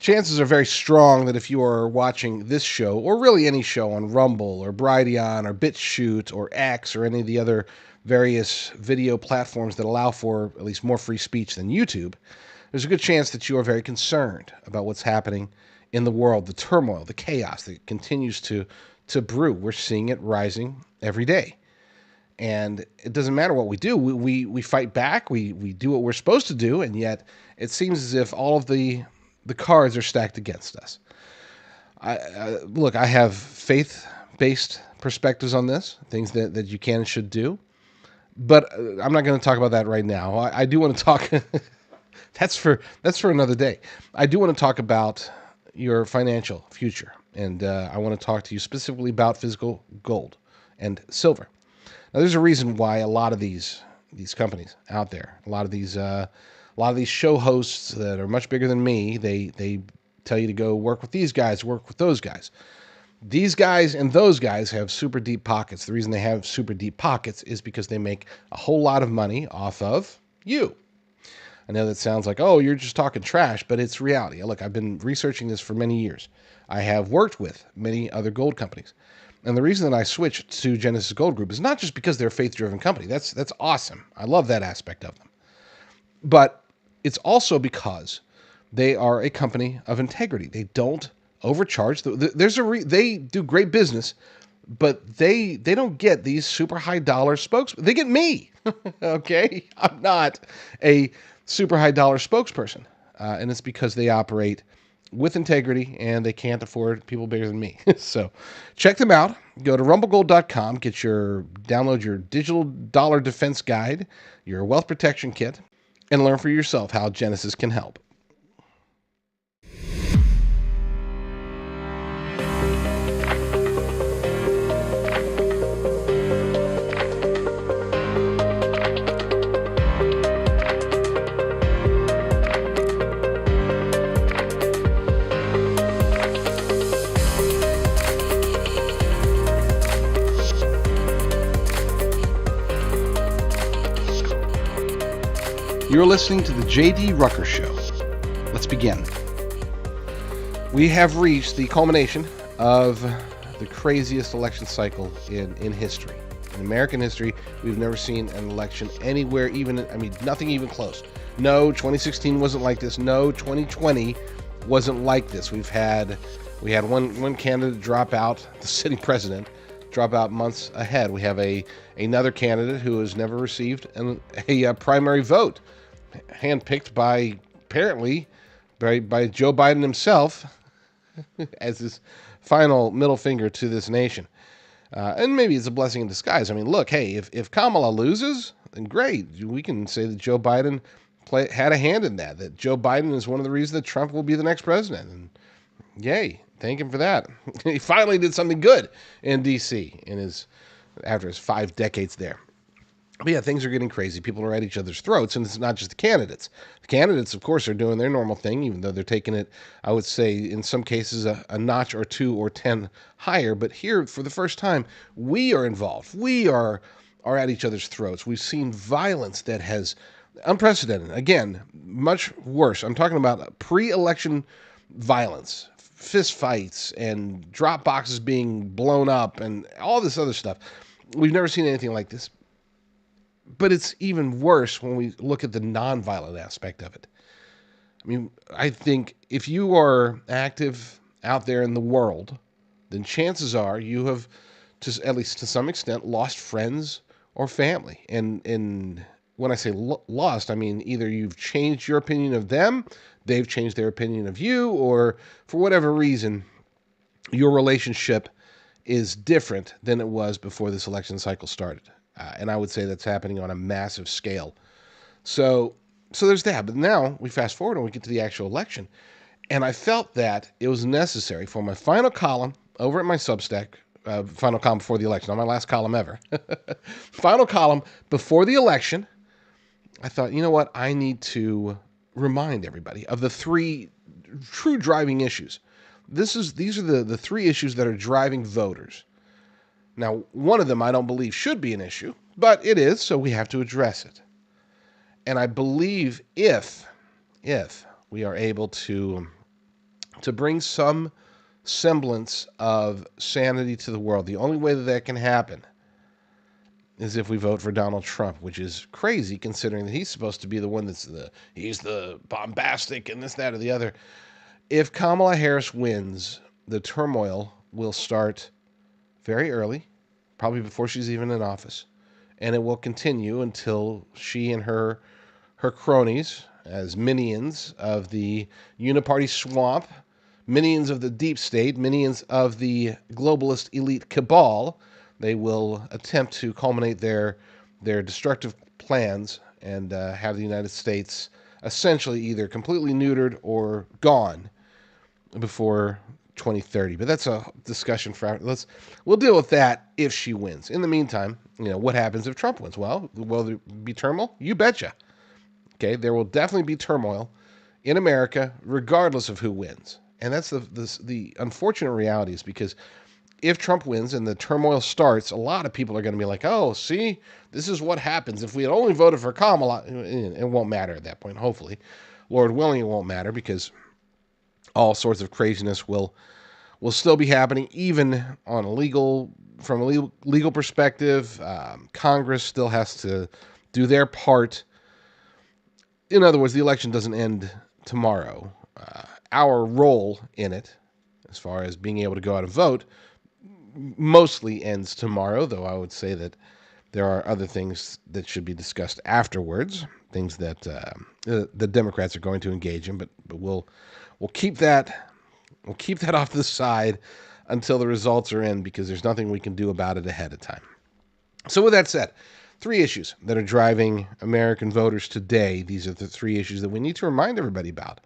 chances are very strong that if you are watching this show, or really any show on Rumble or Brighteon or BitChute or X or any of the other various video platforms that allow for at least more free speech than YouTube, there's a good chance that you are very concerned about what's happening in the world, the turmoil, the chaos that continues to brew. We're seeing it rising every day. And it doesn't matter what we do. We fight back. We do what we're supposed to do. And yet it seems as if all of the cards are stacked against us. Look, I have faith-based perspectives on this, things that you can and should do. But I'm not going to talk about that right now. I do want to talk. That's for another day. I do want to talk about your financial future. And I want to talk to you specifically about physical gold and silver. Now, there's a reason why a lot of these companies out there, a lot of these show hosts that are much bigger than me, they tell you to go work with these guys, work with those guys. These guys and those guys have super deep pockets. The reason they have super deep pockets is because they make a whole lot of money off of you. I know that sounds like, oh, you're just talking trash, but it's reality. Look, I've been researching this for many years. I have worked with many other gold companies. And the reason that I switched to Genesis Gold Group is not just because they're a faith-driven company. That's awesome. I love that aspect of them. But it's also because they are a company of integrity. They don't overcharge. They do great business, but they don't get these super high dollar spokesmen. They get me. Okay? I'm not a super high dollar spokesperson. And it's because they operate with integrity, and they can't afford people bigger than me. So check them out. Go to rumblegold.com, download your digital dollar defense guide, your wealth protection kit, and learn for yourself how Genesis can help. You're listening to the J.D. Rucker Show. Let's begin. We have reached the culmination of the craziest election cycle in history. In American history, we've never seen an election anywhere nothing even close. No, 2016 wasn't like this. No, 2020 wasn't like this. We had one candidate drop out, the sitting president, drop out months ahead. We have another candidate who has never received a primary vote, handpicked by Joe Biden himself as his final middle finger to this nation. And maybe it's a blessing in disguise. I mean, look, hey, if Kamala loses, then great. We can say that Joe Biden had a hand in that Joe Biden is one of the reasons that Trump will be the next president. And yay, thank him for that. He finally did something good in D.C. after his 5 decades there. But yeah, things are getting crazy. People are at each other's throats, and it's not just the candidates. The candidates, of course, are doing their normal thing, even though they're taking it, I would say, in some cases, a notch or 2 or 10 higher. But here, for the first time, we are involved. We are at each other's throats. We've seen violence that has unprecedented. Again, much worse. I'm talking about pre-election violence, fist fights, and drop boxes being blown up, and all this other stuff. We've never seen anything like this. But it's even worse when we look at the nonviolent aspect of it. I mean, I think if you are active out there in the world, then chances are you have, at least to some extent, lost friends or family. And when I say lost, I mean either you've changed your opinion of them, they've changed their opinion of you, or for whatever reason, your relationship is different than it was before this election cycle started. And I would say that's happening on a massive scale. So there's that. But now we fast forward and we get to the actual election. And I felt that it was necessary for my final column over at my Substack, final column before the election, not my last column ever. Final column before the election. I thought, you know what? I need to remind everybody of the 3 true driving issues. These are the 3 issues that are driving voters. Now, one of them I don't believe should be an issue, but it is, so we have to address it. And I believe if we are able to to bring some semblance of sanity to the world. The only way that that can happen is if we vote for Donald Trump, which is crazy considering that he's supposed to be the one he's the bombastic and this, that, or the other. If Kamala Harris wins, the turmoil will start very early, probably before she's even in office, and it will continue until she and her cronies, as minions of the uniparty swamp, minions of the deep state, minions of the globalist elite cabal, they will attempt to culminate their destructive plans and have the United States essentially either completely neutered or gone before 2030. But that's a discussion for we'll deal with that if she wins. In the meantime, what happens if Trump wins? Well, will there be turmoil? You betcha. Okay, there will definitely be turmoil in America regardless of who wins. And that's the unfortunate reality, is because if Trump wins and the turmoil starts, a lot of people are going to be like, oh, see, this is what happens if we had only voted for Kamala. It won't matter at that point, hopefully. Lord willing, it won't matter, because all sorts of craziness will still be happening, even on from a legal perspective. Congress still has to do their part. In other words, the election doesn't end tomorrow. Our role in it, as far as being able to go out and vote, mostly ends tomorrow, though I would say that there are other things that should be discussed afterwards, things that the Democrats are going to engage in, but we'll keep that off to the side until the results are in, because there's nothing we can do about it ahead of time. So with that said, 3 issues that are driving American voters today. These are the 3 issues that we need to remind everybody about.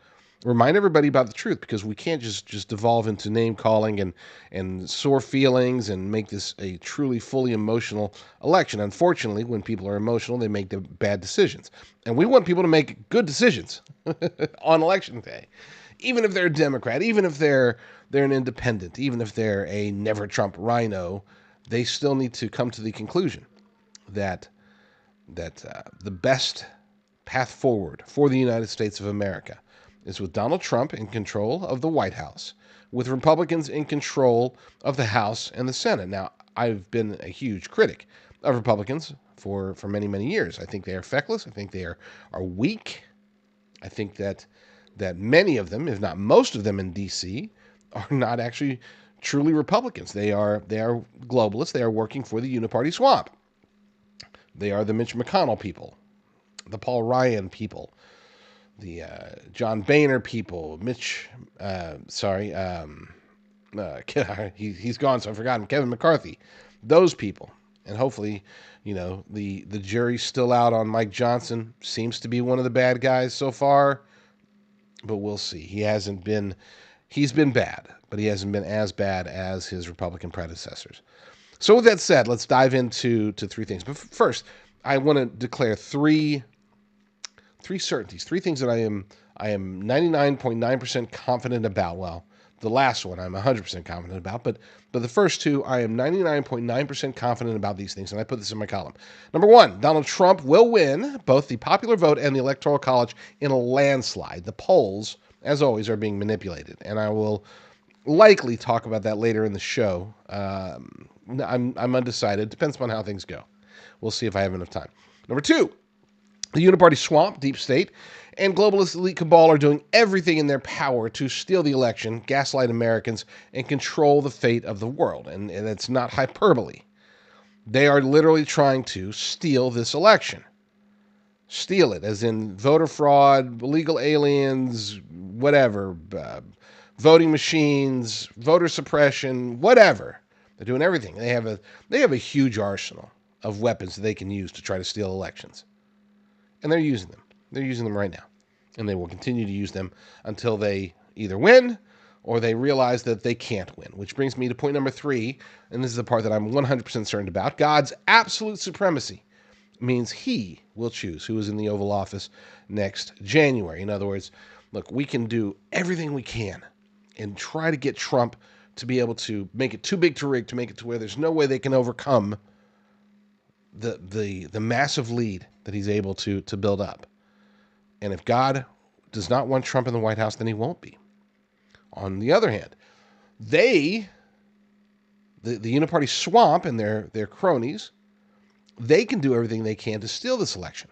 Remind everybody about the truth, because we can't just devolve into name calling and sore feelings and make this a truly fully emotional election. Unfortunately, when people are emotional, they make the bad decisions. And we want people to make good decisions on election day. Even if they're a Democrat, even if they're an independent, even if they're a never Trump rhino, they still need to come to the conclusion that the best path forward for the United States of America is with Donald Trump in control of the White House, with Republicans in control of the House and the Senate. Now, I've been a huge critic of Republicans for many, many years. I think they are feckless. I think they are weak. I think that many of them, if not most of them in D.C., are not actually truly Republicans. They are globalists. They are working for the uniparty swamp. They are the Mitch McConnell people, the Paul Ryan people, the John Boehner people, he's gone, so I forgot him, Kevin McCarthy, those people. And hopefully, the jury's still out on Mike Johnson. Seems to be one of the bad guys so far, but we'll see. He's been bad, but he hasn't been as bad as his Republican predecessors. So with that said, let's dive into 3 things. But first, I want to declare 3 certainties, 3 things that I am 99.9% confident about. Well, the last one I'm 100% confident about, but the first 2, I am 99.9% confident about these things, and I put this in my column. Number 1, Donald Trump will win both the popular vote and the Electoral College in a landslide. The polls, as always, are being manipulated, and I will likely talk about that later in the show. I'm undecided. Depends upon how things go. We'll see if I have enough time. Number 2, the uniparty swamp, deep state, and globalist elite cabal are doing everything in their power to steal the election, gaslight Americans, and control the fate of the world. And it's not hyperbole. They are literally trying to steal this election. Steal it, as in voter fraud, illegal aliens, whatever, voting machines, voter suppression, whatever. They're doing everything. They have a huge arsenal of weapons that they can use to try to steal elections. And they're using them. They're using them right now. And they will continue to use them until they either win or they realize that they can't win. Which brings me to point number 3, and this is the part that I'm 100% certain about. God's absolute supremacy means he will choose who is in the Oval Office next January. In other words, look, we can do everything we can and try to get Trump to be able to make it too big to rig, to make it to where there's no way they can overcome the massive lead that he's able to build up. And if God does not want Trump in the White House, then he won't be. On the other hand, the uniparty swamp and their cronies, they can do everything they can to steal this election.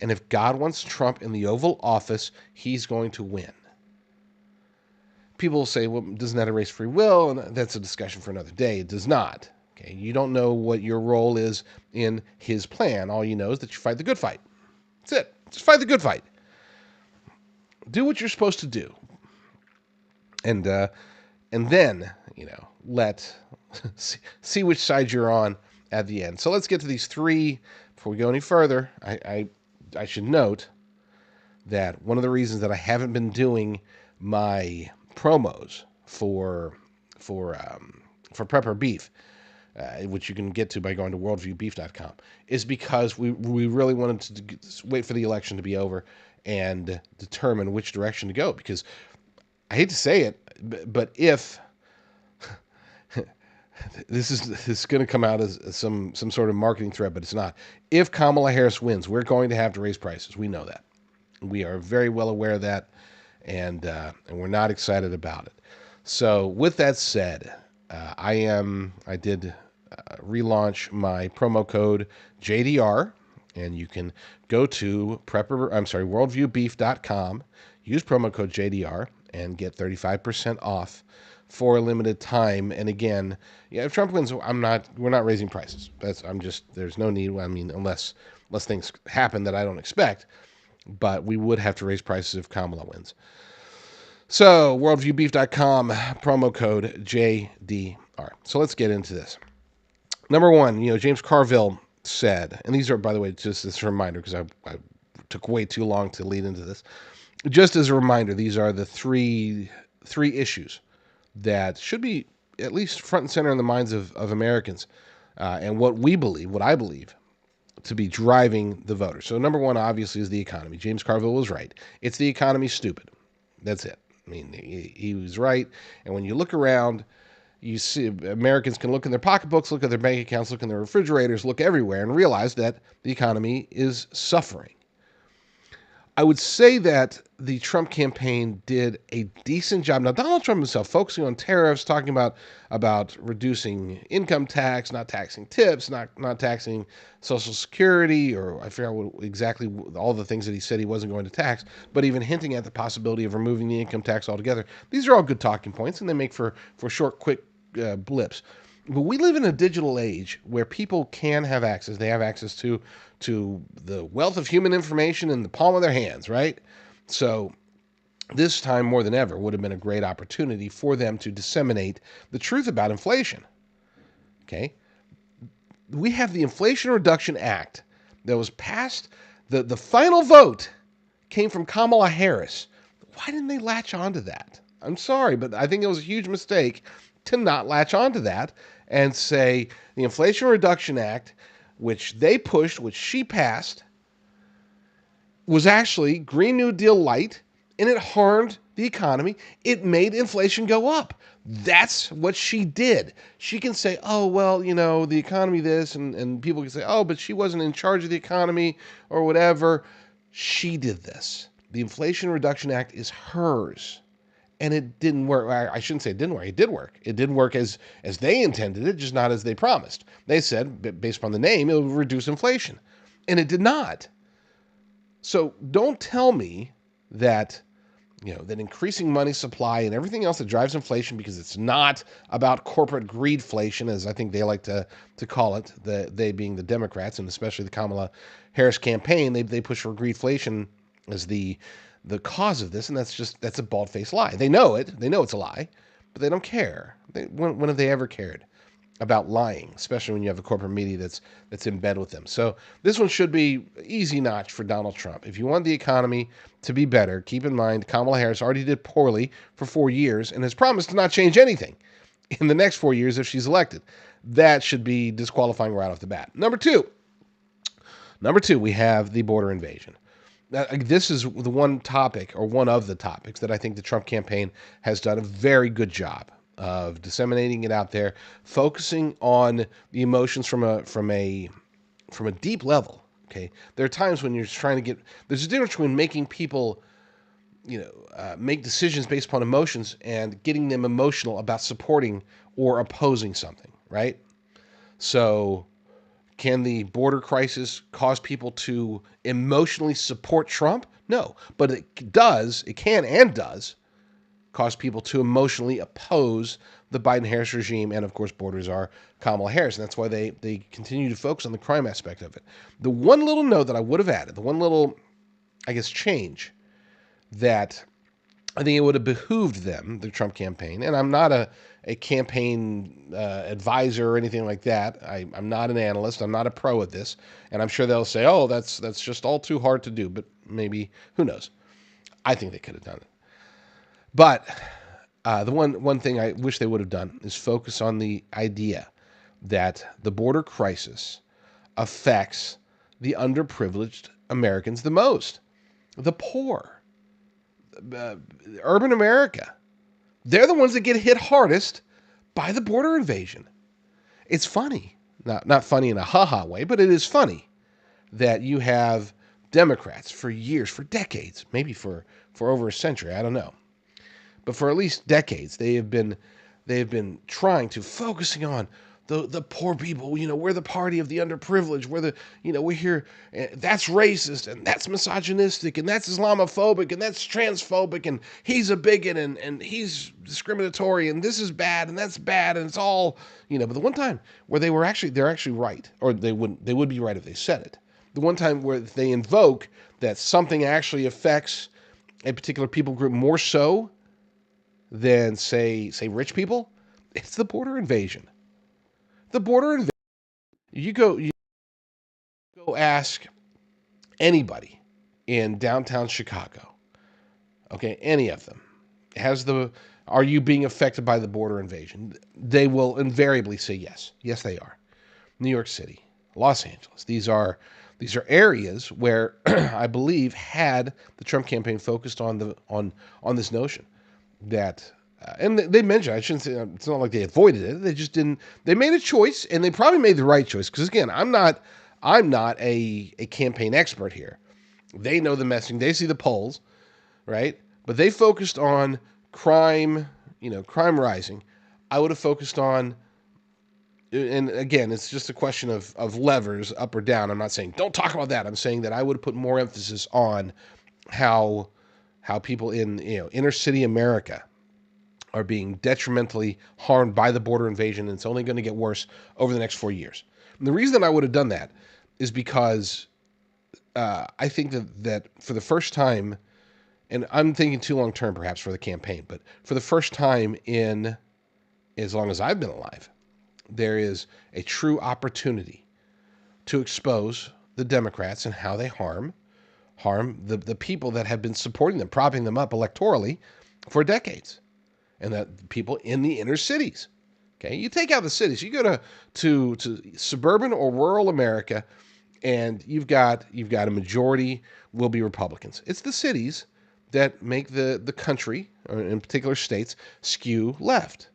And if God wants Trump in the Oval Office, he's going to win. People will say, well, doesn't that erase free will? And that's a discussion for another day. It does not. Okay, you don't know what your role is in his plan. All you know is that you fight the good fight. That's it. Just fight the good fight. Do what you're supposed to do. And then, let see which side you're on at the end. So let's get to these three. Before we go any further, I should note that one of the reasons that I haven't been doing my promos for Prepper Beef, which you can get to by going to worldviewbeef.com, is because we really wanted to wait for the election to be over and determine which direction to go. Because I hate to say it, but if this is going to come out as some sort of marketing threat, but it's not. If Kamala Harris wins, we're going to have to raise prices. We know that. We are very well aware of that, and we're not excited about it. So with that said, I did relaunch my promo code JDR, and you can go to worldviewbeef.com, use promo code JDR, and get 35% off for a limited time. And again, if Trump wins, we're not raising prices. There's no need. I mean, unless things happen that I don't expect, but we would have to raise prices if Kamala wins. So worldviewbeef.com, promo code JDR. So let's get into this. Number one, James Carville said, and these are, by the way, just as a reminder, because I took way too long to lead into this. Just as a reminder, these are the three issues that should be at least front and center in the minds of Americans, and what I believe to be driving the voters. So number one, obviously, is the economy. James Carville was right. It's the economy, stupid. That's it. I mean, he was right. And when you look around, you see Americans can look in their pocketbooks, look at their bank accounts, look in their refrigerators, look everywhere, and realize that the economy is suffering. I would say that the Trump campaign did a decent job. Now, Donald Trump himself, focusing on tariffs, talking about reducing income tax, not taxing tips, not taxing Social Security, or I forget exactly all the things that he said he wasn't going to tax, but even hinting at the possibility of removing the income tax altogether. These are all good talking points, and they make for short, quick blips. But we live in a digital age where people can have access. They have access to the wealth of human information in the palm of their hands, right? So this time more than ever would have been a great opportunity for them to disseminate the truth about inflation. Okay? We have the Inflation Reduction Act that was passed. The final vote came from Kamala Harris. Why didn't they latch onto that? I'm sorry, but I think it was a huge mistake to not latch onto that and say the Inflation Reduction Act, which they pushed, which she passed, was actually Green New Deal light, and it harmed the economy. It made inflation go up. That's what she did. She can say, oh, well, the economy this, and people can say, oh, but she wasn't in charge of the economy or whatever. She did this. The Inflation Reduction Act is hers. And it didn't work. I shouldn't say it didn't work. It did work. It did work as they intended it, just not as they promised. They said, based upon the name, it would reduce inflation. And it did not. So don't tell me that, that increasing money supply and everything else that drives inflation, because it's not about corporate greedflation, as I think they like to call it, they being the Democrats, and especially the Kamala Harris campaign, they push for greedflation as the cause of this, and that's a bald-faced lie. They know it. They know it's a lie, but they don't care. When have they ever cared about lying, especially when you have a corporate media that's in bed with them? So this one should be easy notch for Donald Trump. If you want the economy to be better, keep in mind Kamala Harris already did poorly for 4 years and has promised to not change anything in the next 4 years if she's elected. That should be disqualifying right off the bat. Number two, we have the border invasion. This is the one topic, or one of the topics, that I think the Trump campaign has done a very good job of disseminating it out there, focusing on the emotions from a deep level. Okay, there are times when you're trying to there's a difference between making people make decisions based upon emotions and getting them emotional about supporting or opposing something, right? So, can the border crisis cause people to emotionally support Trump? No, but it can and does cause people to emotionally oppose the Biden-Harris regime and, of course, border czar Kamala Harris. And that's why they continue to focus on the crime aspect of it. The one little note that I would have added, the one little, I guess, change that I think it would have behooved them, the Trump campaign, and I'm not a campaign advisor or anything like that. I'm not an analyst. I'm not a pro at this. And I'm sure they'll say, oh, that's just all too hard to do. But maybe, who knows? I think they could have done it. But the one thing I wish they would have done is focus on the idea that the border crisis affects the underprivileged Americans the most, the poor, urban America. They're the ones that get hit hardest by the border invasion. It's funny, not funny in a ha-ha way, but it is funny that you have Democrats for years, for decades, maybe for over a century, I don't know, but for at least decades, they have been trying to focusing on the poor people. We're the party of the underprivileged. We're here. That's racist and that's misogynistic and that's Islamophobic and that's transphobic and he's a bigot and he's discriminatory and this is bad and that's bad and it's all. But the one time where they're actually right, or they would be right if they said it. The one time where they invoke that something actually affects a particular people group more so than say rich people, it's the border invasion. The border invasion. You go ask anybody in downtown Chicago. Okay, any of them are you being affected by the border invasion? They will invariably say yes. Yes, they are. New York City, Los Angeles. These are areas where I believe had the Trump campaign focused on this notion that and they mentioned, I shouldn't say, it's not like they avoided it. They just didn't. They made a choice, and they probably made the right choice. Because again, I'm not a campaign expert here. They know the messaging. They see the polls, right? But they focused on crime, crime rising. I would have focused on, and again, it's just a question of levers up or down. I'm not saying don't talk about that. I'm saying that I would have put more emphasis on how people in inner city America are being detrimentally harmed by the border invasion, and it's only going to get worse over the next 4 years. And the reason I would have done that is because I think that for the first time, and I'm thinking too long term perhaps for the campaign, but for the first time in as long as I've been alive, there is a true opportunity to expose the Democrats and how they harm the people that have been supporting them, propping them up electorally for decades. And that people in the inner cities. Okay, you take out the cities, you go to suburban or rural America, and you've got a majority will be Republicans. It's the cities that make the country, or in particular states, skew left.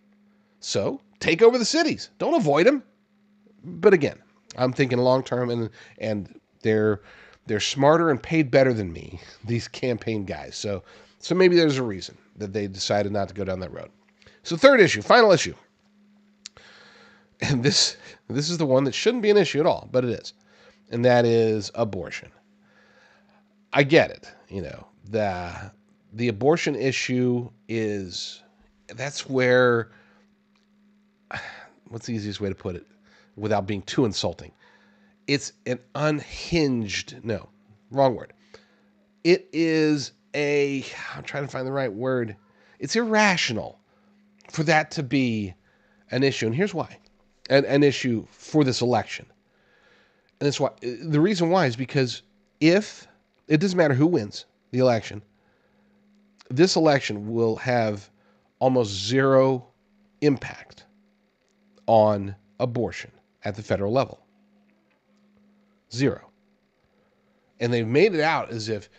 So take over the cities. Don't avoid them. But again, I'm thinking long term, and they're smarter and paid better than me, these campaign guys. So maybe there's a reason that they decided not to go down that road. So third issue, final issue. And this is the one that shouldn't be an issue at all, but it is. And that is abortion. I get it. The abortion issue that's where, what's the easiest way to put it without being too insulting? It's an unhinged, no, wrong word. It is I'm trying to find the right word. It's irrational for that to be an issue. And here's why. An issue for this election. And that's why. The reason why is because if it doesn't matter who wins the election, this election will have almost zero impact on abortion at the federal level. Zero. And they've made it out as if,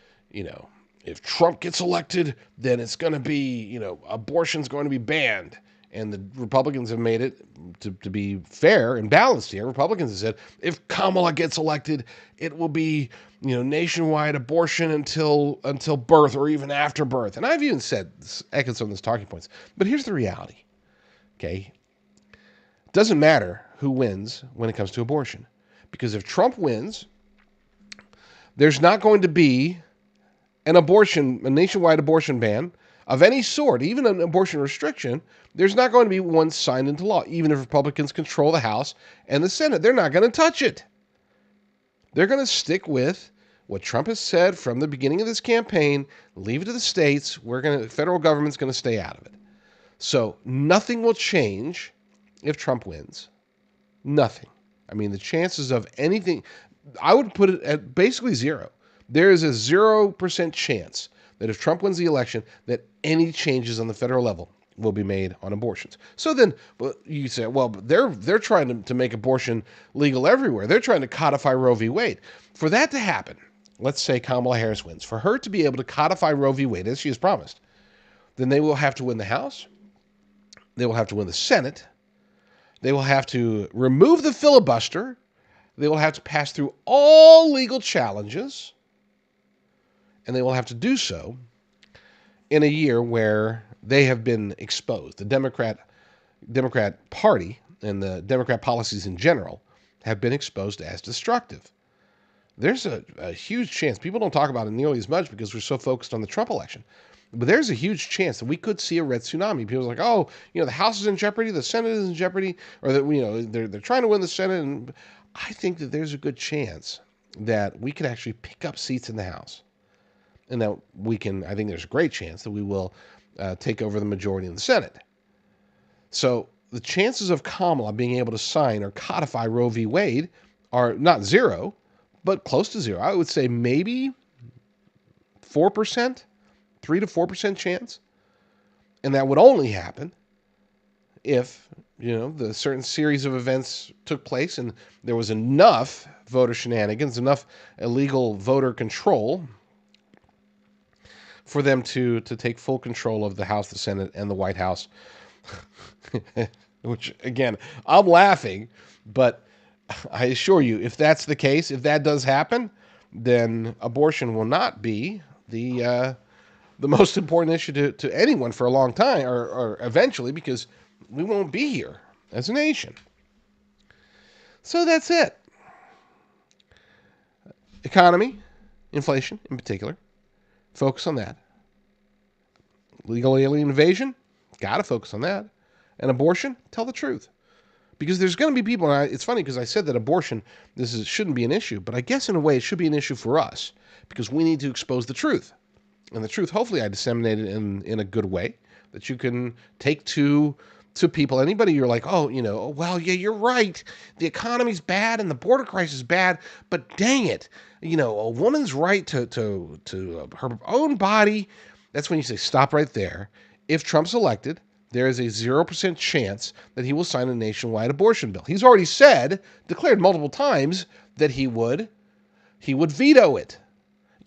if Trump gets elected, then it's going to be, abortion's going to be banned. And the Republicans have made it, to be fair and balanced here, Republicans have said, if Kamala gets elected, it will be, nationwide abortion until birth or even after birth. And I've even said, echoed some of those talking points. But here's the reality, okay? It doesn't matter who wins when it comes to abortion. Because if Trump wins, there's not going to be a nationwide abortion ban of any sort, even an abortion restriction. There's not going to be one signed into law. Even if Republicans control the House and the Senate, they're not going to touch it. They're going to stick with what Trump has said from the beginning of this campaign. Leave it to the states. The federal government's going to stay out of it. So nothing will change if Trump wins. Nothing. I mean, the chances of anything, I would put it at basically zero. There is a 0% chance that if Trump wins the election, that any changes on the federal level will be made on abortions. So then you say, well, they're trying to make abortion legal everywhere. They're trying to codify Roe v. Wade. For that to happen, let's say Kamala Harris wins, for her to be able to codify Roe v. Wade, as she has promised, then they will have to win the House. They will have to win the Senate. They will have to remove the filibuster. They will have to pass through all legal challenges. And they will have to do so in a year where they have been exposed. The Democrat Party and the Democrat policies in general have been exposed as destructive. There's a huge chance, people don't talk about it nearly as much because we're so focused on the Trump election, but there's a huge chance that we could see a red tsunami. People are like, oh, the House is in jeopardy, the Senate is in jeopardy, or that they're trying to win the Senate. And I think that there's a good chance that we could actually pick up seats in the House. And that I think there's a great chance that we will take over the majority in the Senate. So the chances of Kamala being able to sign or codify Roe v. Wade are not zero, but close to zero. I would say maybe 4%, 3 to 4% chance. And that would only happen if, the certain series of events took place and there was enough voter shenanigans, enough illegal voter control for them to take full control of the House, the Senate, and the White House. Which, again, I'm laughing, but I assure you, if that's the case, if that does happen, then abortion will not be the most important issue to anyone for a long time, or eventually, because we won't be here as a nation. So that's it. Economy, inflation in particular. Focus on that. Legal alien invasion, got to focus on that. And abortion, tell the truth. Because there's going to be people, and it's funny because I said that abortion, shouldn't be an issue, but I guess in a way it should be an issue for us because we need to expose the truth. And the truth, hopefully I disseminate it in a good way that you can take to people. Anybody you're like, oh, well, yeah, you're right. The economy's bad and the border crisis is bad, but dang it, a woman's right to her own body. That's when you say, stop right there. If Trump's elected, there is a 0% chance that he will sign a nationwide abortion bill. He's already declared multiple times that he would veto it.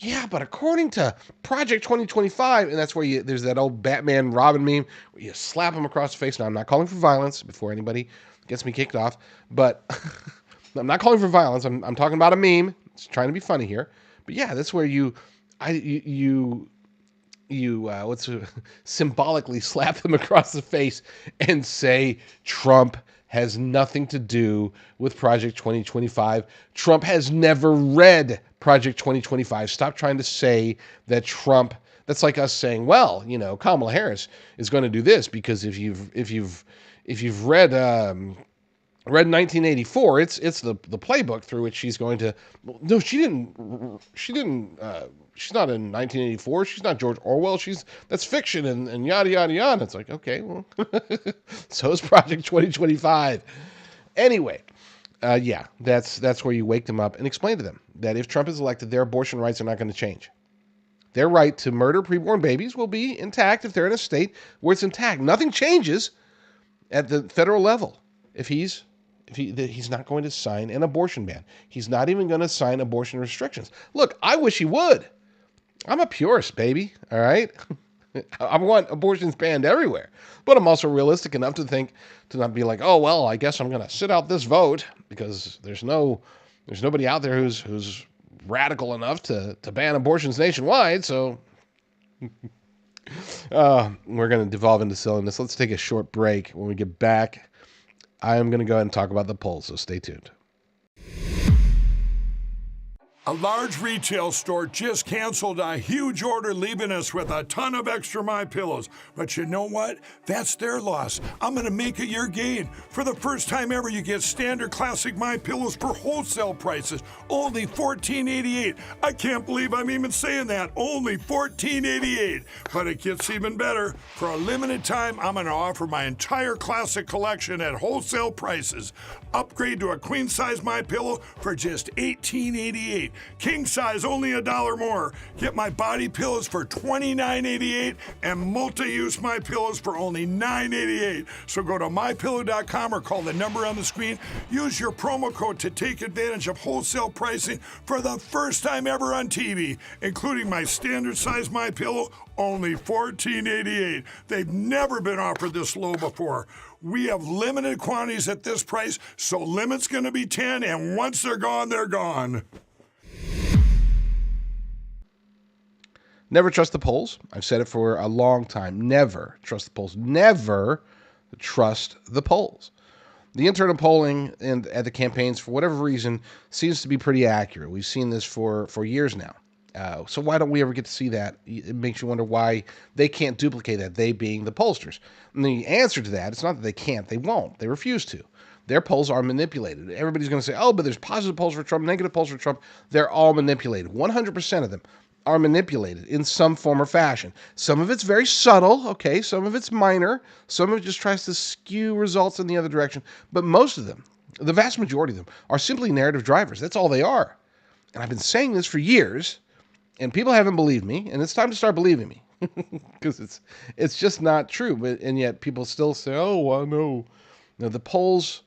Yeah, but according to Project 2025, and that's where there's that old Batman Robin meme where you slap him across the face. Now, I'm not calling for violence before anybody gets me kicked off, but I'm not calling for violence. I'm talking about a meme. It's trying to be funny here. But yeah, that's where you symbolically slap them across the face and say Trump has nothing to do with Project 2025. Trump has never read Project 2025. Stop trying to say that Trump. That's like us saying, well, Kamala Harris is going to do this because if you've read 1984, it's the playbook through which she's going to. No, she didn't. She's not in 1984. She's not George Orwell. That's fiction and yada yada yada. It's like, okay, well, so is Project 2025. Anyway, yeah, that's where you wake them up and explain to them that if Trump is elected, their abortion rights are not going to change. Their right to murder preborn babies will be intact if they're in a state where it's intact. Nothing changes at the federal level if he's not going to sign an abortion ban. He's not even going to sign abortion restrictions. Look, I wish he would. I'm a purist, baby. All right. I want abortions banned everywhere. But I'm also realistic enough to not be like, oh well, I guess I'm gonna sit out this vote because there's nobody out there who's radical enough to ban abortions nationwide. So we're gonna devolve into silliness. Let's take a short break. When we get back, I am gonna go ahead and talk about the polls. So stay tuned. A large retail store just canceled a huge order, leaving us with a ton of extra MyPillows. But you know what? That's their loss. I'm going to make it your gain. For the first time ever, you get standard classic MyPillows for wholesale prices, only $14.88. I can't believe I'm even saying that. Only $14.88. But it gets even better. For a limited time, I'm going to offer my entire classic collection at wholesale prices. Upgrade to a queen size MyPillow for just $18.88. King size only $1 more. Get my body pillows for $29.88 and multi-use MyPillows for only $9.88. So go to mypillow.com or call the number on the screen. Use your promo code to take advantage of wholesale pricing for the first time ever on TV, including my standard size MyPillow, only $14.88. They've never been offered this low before. We have limited quantities at this price, so limit's going to be 10, and once they're gone, they're gone. Never trust the polls. I've said it for a long time. Never trust the polls. Never trust the polls. The internal polling at the campaigns, for whatever reason, seems to be pretty accurate. We've seen this for years now. So why don't we ever get to see that? It makes you wonder why they can't duplicate that, they being the pollsters. And the answer to that, it's not that they can't, they won't. They refuse to. Their polls are manipulated. Everybody's going to say, oh, but there's positive polls for Trump, negative polls for Trump. They're all manipulated. 100% of them are manipulated in some form or fashion. Some of it's very subtle, okay? Some of it's minor. Some of it just tries to skew results in the other direction. But most of them, the vast majority of them, are simply narrative drivers. That's all they are. And I've been saying this for years, and people haven't believed me, and it's time to start believing me. Because it's just not true. And yet people still say, oh, well, no. No, the polls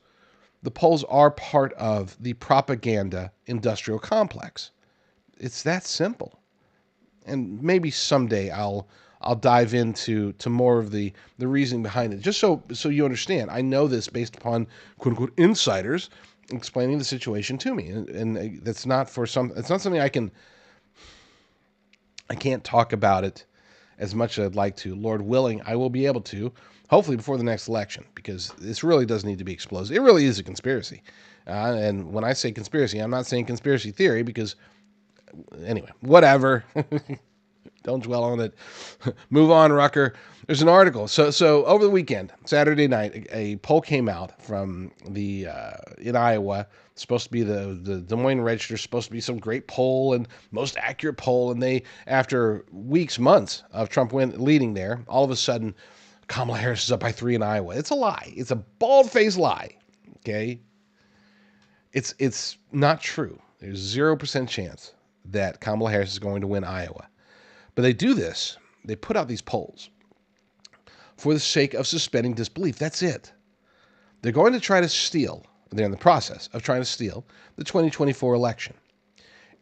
are part of the propaganda industrial complex. It's that simple. And maybe someday I'll dive into more of the reasoning behind it, just so you understand. I know this based upon quote unquote insiders explaining the situation to me, and that's not it's not something I can't talk about it as much as I'd like to. Lord willing, I will be able to, hopefully before the next election, because this really does need to be exposed. It really is a conspiracy, and when I say conspiracy, I'm not saying conspiracy theory, because anyway, whatever. Don't dwell on it. Move on, Rucker. There's an article. So over the weekend, Saturday night, a poll came out from the in Iowa. It's supposed to be the Des Moines Register. Supposed to be some great poll and most accurate poll. And they, after weeks, months of Trump leading there, all of a sudden, Kamala Harris is up by 3 in Iowa. It's a lie. It's a bald-faced lie. Okay. It's not true. There's 0% chance that Kamala Harris is going to win Iowa. But they do this. They put out these polls for the sake of suspending disbelief. That's it. They're going to try to steal. They're in the process of trying to steal the 2024 election.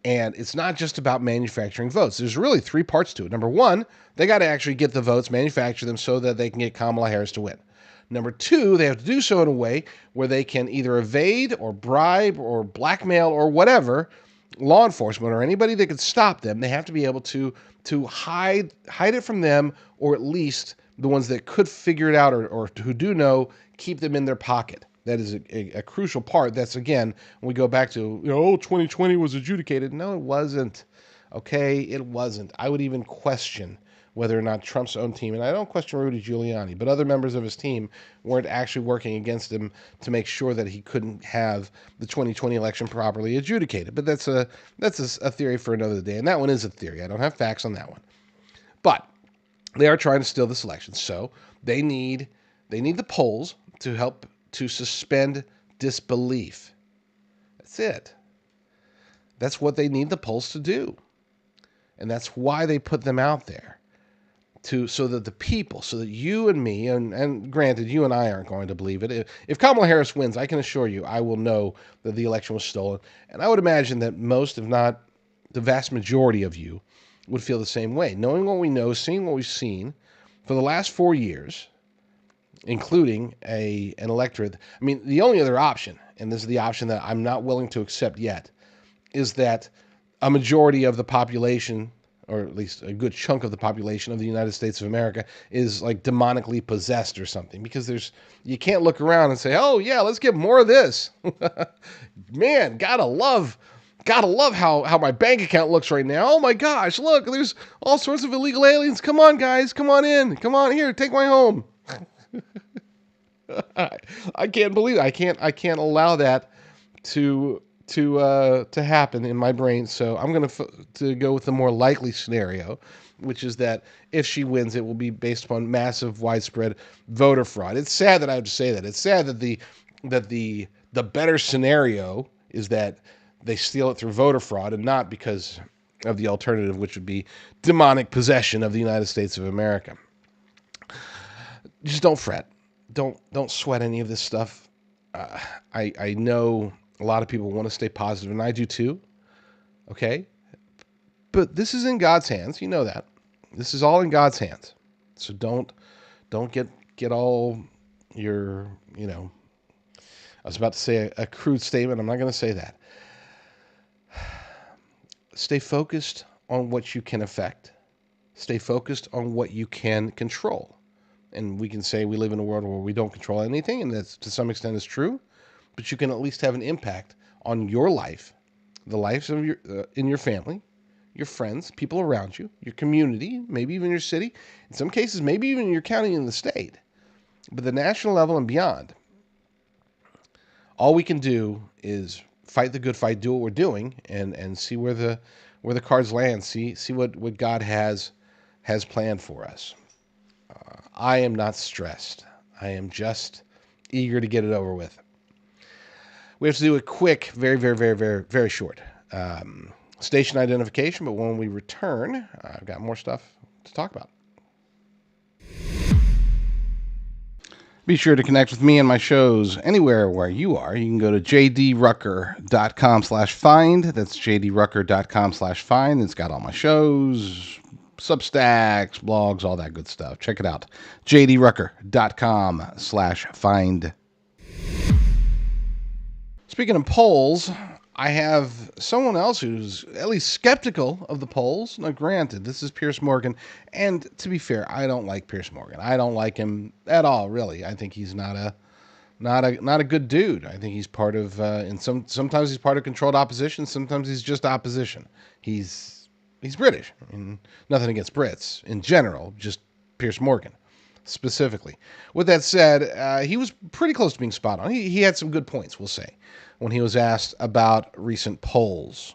And it's not just about manufacturing votes. There's really 3 parts to it. Number 1, they got to actually get the votes, manufacture them so that they can get Kamala Harris to win. Number 2, they have to do so in a way where they can either evade or bribe or blackmail or whatever law enforcement or anybody that could stop them. They have to be able to hide it from them, or at least the ones that could figure it out or who do know, keep them in their pocket. That is a crucial part. That's, again, when we go back to, 2020 was adjudicated. No, it wasn't. Okay, it wasn't. I would even question whether or not Trump's own team, and I don't question Rudy Giuliani, but other members of his team weren't actually working against him to make sure that he couldn't have the 2020 election properly adjudicated. But that's a theory for another day, and that one is a theory. I don't have facts on that one. But they are trying to steal this election, so they need the polls to help to suspend disbelief. That's it. That's what they need the polls to do. And that's why they put them out there. So that the people, so that you and me, and granted, you and I aren't going to believe it. If Kamala Harris wins, I can assure you, I will know that the election was stolen. And I would imagine that most, if not the vast majority of you, would feel the same way. Knowing what we know, seeing what we've seen for the last 4 years, including an electorate. I mean, the only other option, and this is the option that I'm not willing to accept yet, is that a majority of the population, or at least a good chunk of the population of the United States of America, is like demonically possessed or something. Because you can't look around and say, oh yeah, let's get more of this. Man, gotta love how my bank account looks right now. Oh my gosh, look, there's all sorts of illegal aliens. Come on, guys, come on in. Come on here, take my home. I can't believe it. I can't allow that to happen in my brain. So I'm going to go with the more likely scenario, which is that if she wins, it will be based upon massive, widespread voter fraud. It's sad that I have to say that. It's sad that the better scenario is that they steal it through voter fraud and not because of the alternative, which would be demonic possession of the United States of America. Just don't fret. Don't sweat any of this stuff. I know a lot of people want to stay positive, and I do too. Okay? But this is in God's hands. You know that. This is all in God's hands. So don't get all your, I was about to say a crude statement. I'm not going to say that. Stay focused on what you can affect. Stay focused on what you can control. And we can say we live in a world where we don't control anything, and that's to some extent is true. But you can at least have an impact on your life, the lives of in your family, your friends, people around you, your community, maybe even your city. In some cases, maybe even your county and the state. But the national level and beyond, all we can do is fight the good fight, do what we're doing, and see where the cards land. See what God has planned for us. I am not stressed. I am just eager to get it over with. We have to do a quick, very, very, very, very, very short station identification, but when we return, I've got more stuff to talk about. Be sure to connect with me and my shows anywhere where you are. You can go to jdrucker.com/find. That's jdrucker.com/find. It's got all my shows, Substacks, blogs, all that good stuff. Check it out. jdrucker.com/find. Speaking of polls, I have someone else who's at least skeptical of the polls. Now, granted, this is Piers Morgan, and to be fair, I don't like Piers Morgan. I don't like him at all, really. I think he's not a good dude. I think he's part of, sometimes he's part of controlled opposition. Sometimes he's just opposition. He's British. I mean, nothing against Brits in general, just Piers Morgan specifically. With that said, he was pretty close to being spot on. He had some good points, we'll say, when he was asked about recent polls.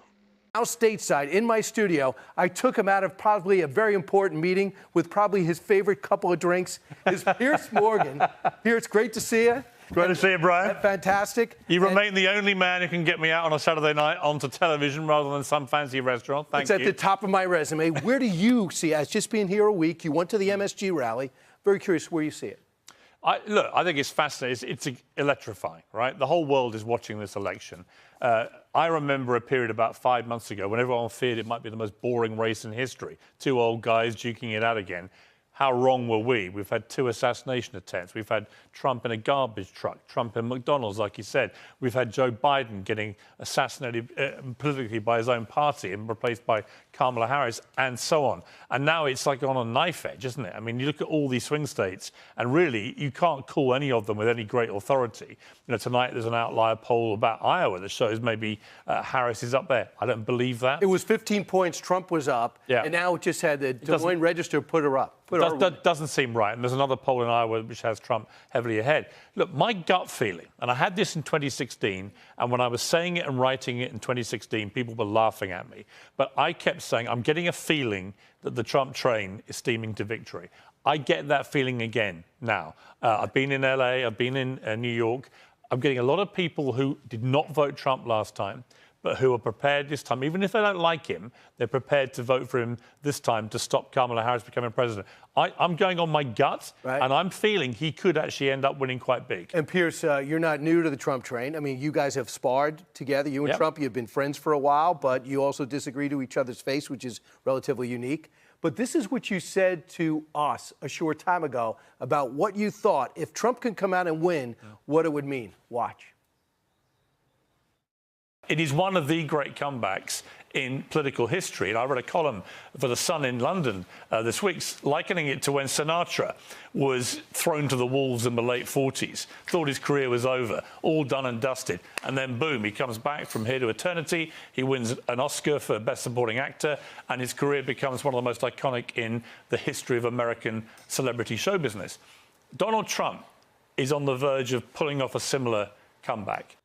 Now stateside in my studio, I took him out of probably a very important meeting with probably his favorite couple of drinks. Is Piers Morgan. Piers, great to see you. Great to see you, Brian. Fantastic. You remain the only man who can get me out on a Saturday night onto television rather than some fancy restaurant. Thank you. It's at the top of my resume. Where do you see, as just being here a week, you went to the MSG rally. Very curious where you see it. Look, I think it's fascinating. It's electrifying, right? The whole world is watching this election. I remember a period about 5 months ago when everyone feared it might be the most boring race in history. Two old guys duking it out again. How wrong were we? We've had 2 assassination attempts. We've had Trump in a garbage truck, Trump in McDonald's, like you said. We've had Joe Biden getting assassinated politically by his own party and replaced by Kamala Harris, and so on. And now it's like on a knife edge, isn't it? I mean, you look at all these swing states, and really, you can't call any of them with any great authority. Tonight there's an outlier poll about Iowa that shows maybe Harris is up there. I don't believe that. It was 15 points. Trump was up, and now it just had the Des Moines Register put her up. That doesn't seem right. And there's another poll in Iowa which has Trump heavily ahead. Look, my gut feeling, and I had this in 2016, and when I was saying it and writing it in 2016, people were laughing at me. But I kept saying, I'm getting a feeling that the Trump train is steaming to victory. I get that feeling again now. I've been in LA, I've been in New York. I'm getting a lot of people who did not vote Trump last time, but who are prepared this time, even if they don't like him, they're prepared to vote for him this time to stop Kamala Harris becoming president. I'm going on my gut, and I'm feeling he could actually end up winning quite big. And Pierce, you're not new to the Trump train. I mean, you guys have sparred together. You and Trump, you've been friends for a while, but you also disagree to each other's face, which is relatively unique. But this is what you said to us a short time ago about what you thought, if Trump could come out and win, what it would mean. Watch. It is one of the great comebacks in political history. And I read a column for The Sun in London this week likening it to when Sinatra was thrown to the wolves in the late 40s, thought his career was over, all done and dusted. And then, boom, he comes back from here to eternity. He wins an Oscar for Best Supporting Actor, and his career becomes one of the most iconic in the history of American celebrity show business. Donald Trump is on the verge of pulling off a similar comeback.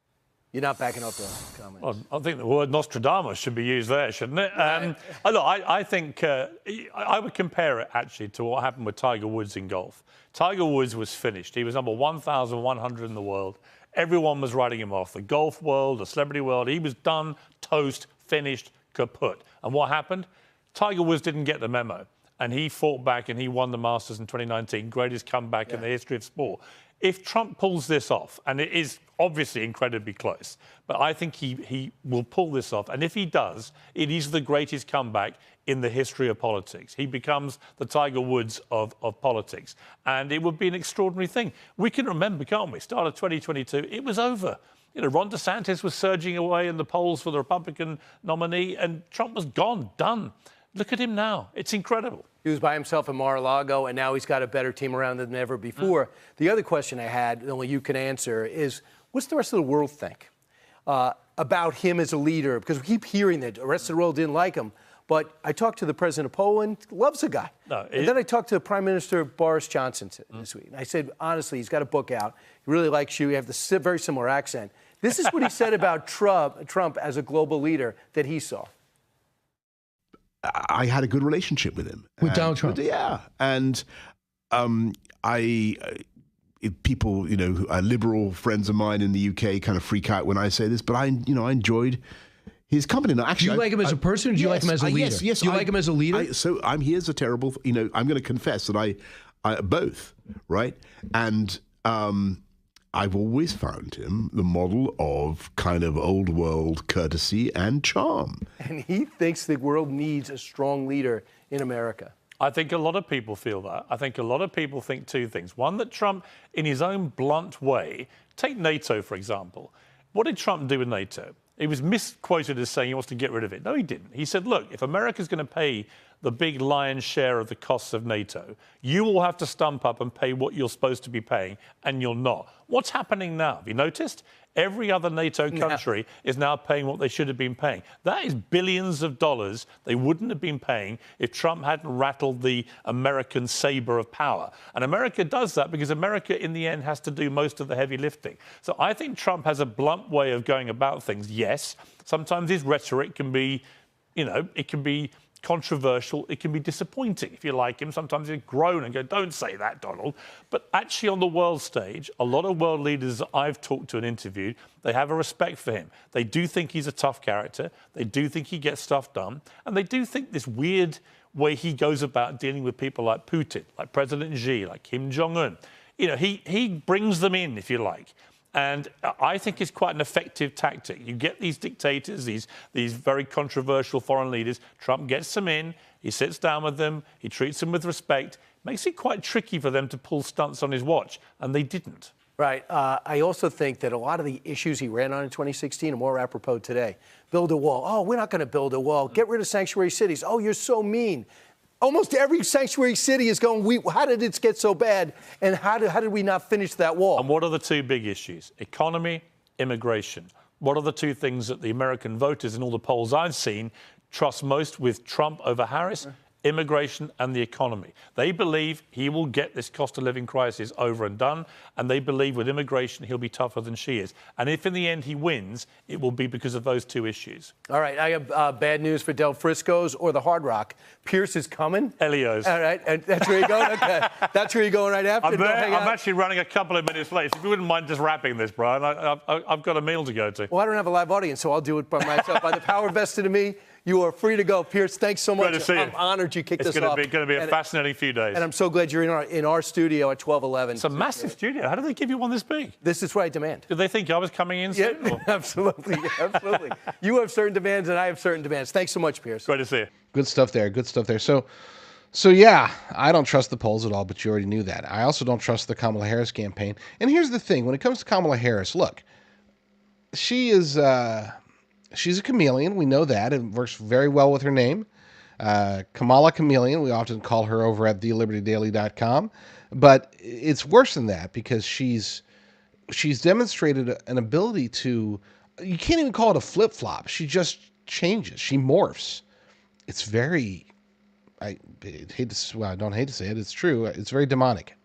You're not backing up the comments. Well, I think the word Nostradamus should be used there, shouldn't it? Look, I think I would compare it actually to what happened with Tiger Woods in golf. Tiger Woods was finished. He was number 1,100 in the world. Everyone was writing him off. The golf world, the celebrity world. He was done, toast, finished, kaput. And what happened? Tiger Woods didn't get the memo. And he fought back and he won the Masters in 2019. Greatest comeback in the history of sport. If Trump pulls this off, and it is obviously incredibly close, but I think he will pull this off. And if he does, it is the greatest comeback in the history of politics. He becomes the Tiger Woods of politics. And it would be an extraordinary thing. We can remember, can't we? Start of 2022, it was over. You know, Ron DeSantis was surging away in the polls for the Republican nominee, and Trump was gone, done. Look at him now. It's incredible. He was by himself in Mar-a-Lago, and now he's got a better team around him than ever before. The other question I had, only you can answer, is what's the rest of the world think about him as a leader? Because we keep hearing that the rest of the world didn't like him. But I talked to the president of Poland, loves the guy. And then I talked to Prime Minister Boris Johnson this week. And I said, honestly, he's got a book out. He really likes you. You have the very similar accent. This is what he said about Trump as a global leader that he saw. I had a good relationship with him. With Donald Trump? Yeah. And people, you know, liberal friends of mine in the UK kind of freak out when I say this, but I enjoyed his company. Now, actually, do you like him as a person or do you like him as a leader? Yes. Do you like him as a leader? So I'm here as a terrible, I'm going to confess that I both, right? And I've always found him the model of kind of old world courtesy and charm. And he thinks the world needs a strong leader in America. I think a lot of people feel that. I think a lot of people think two things. One, that Trump, in his own blunt way, take NATO, for example. What did Trump do with NATO? He was misquoted as saying he wants to get rid of it. No, he didn't. He said, look, if America's going to pay the big lion's share of the costs of NATO, you will have to stump up and pay what you're supposed to be paying, and you're not. What's happening now? Have you noticed? Every other NATO country is now paying what they should have been paying. That is billions of dollars they wouldn't have been paying if Trump hadn't rattled the American saber of power. And America does that because America, in the end, has to do most of the heavy lifting. So I think Trump has a blunt way of going about things, yes. Sometimes his rhetoric can be, it can be controversial, it can be disappointing if you like him. Sometimes you groan and go, don't say that, Donald. But actually on the world stage, a lot of world leaders that I've talked to and interviewed, they have a respect for him. They do think he's a tough character. They do think he gets stuff done. And they do think this weird way he goes about dealing with people like Putin, like President Xi, like Kim Jong-un. He brings them in, if you like. And I think it's quite an effective tactic. You get these dictators, these very controversial foreign leaders. Trump gets them in, he sits down with them, he treats them with respect. Makes it quite tricky for them to pull stunts on his watch, and they didn't. Right. I also think that a lot of the issues he ran on in 2016 are more apropos today. Build a wall. Oh, we're not going to build a wall. Get rid of sanctuary cities. Oh, you're so mean. Almost every sanctuary city is going, how did it get so bad? And how did we not finish that wall? And what are the two big issues? Economy, immigration. What are the two things that the American voters in all the polls I've seen trust most with Trump over Harris? immigration and the economy. They believe he will get this cost of living crisis over and done, and they believe with immigration he'll be tougher than she is. And if in the end he wins, it will be because of those two issues. All right, I have bad news for Del Frisco's or the Hard Rock. Pierce is coming. Elio's. All right, and that's where you're going? Okay, that's where you're going right after? I'm actually running a couple of minutes late, so if you wouldn't mind just wrapping this, Brian, I've got a meal to go to. Well, I don't have a live audience, so I'll do it by myself. By the power vested in me, you are free to go. Pierce, thanks so much. Great to see you. I'm honored you kicked this off. It's going to be a fascinating few days. And I'm so glad you're in our studio at 1211. It's a massive studio. How do they give you one this big? This is what I demand. Did they think I was coming in soon? Yeah, absolutely, absolutely. You have certain demands, and I have certain demands. Thanks so much, Pierce. Great to see you. Good stuff there. Good stuff there. So yeah, I don't trust the polls at all, but you already knew that. I also don't trust the Kamala Harris campaign. And here's the thing. When it comes to Kamala Harris, look, she is... she's a chameleon. We know that. It works very well with her name. Kamala Chameleon. We often call her over at thelibertydaily.com. But it's worse than that because she's demonstrated an ability to... You can't even call it a flip-flop. She just changes. She morphs. It's very... I don't hate to say it. It's true. It's very demonic.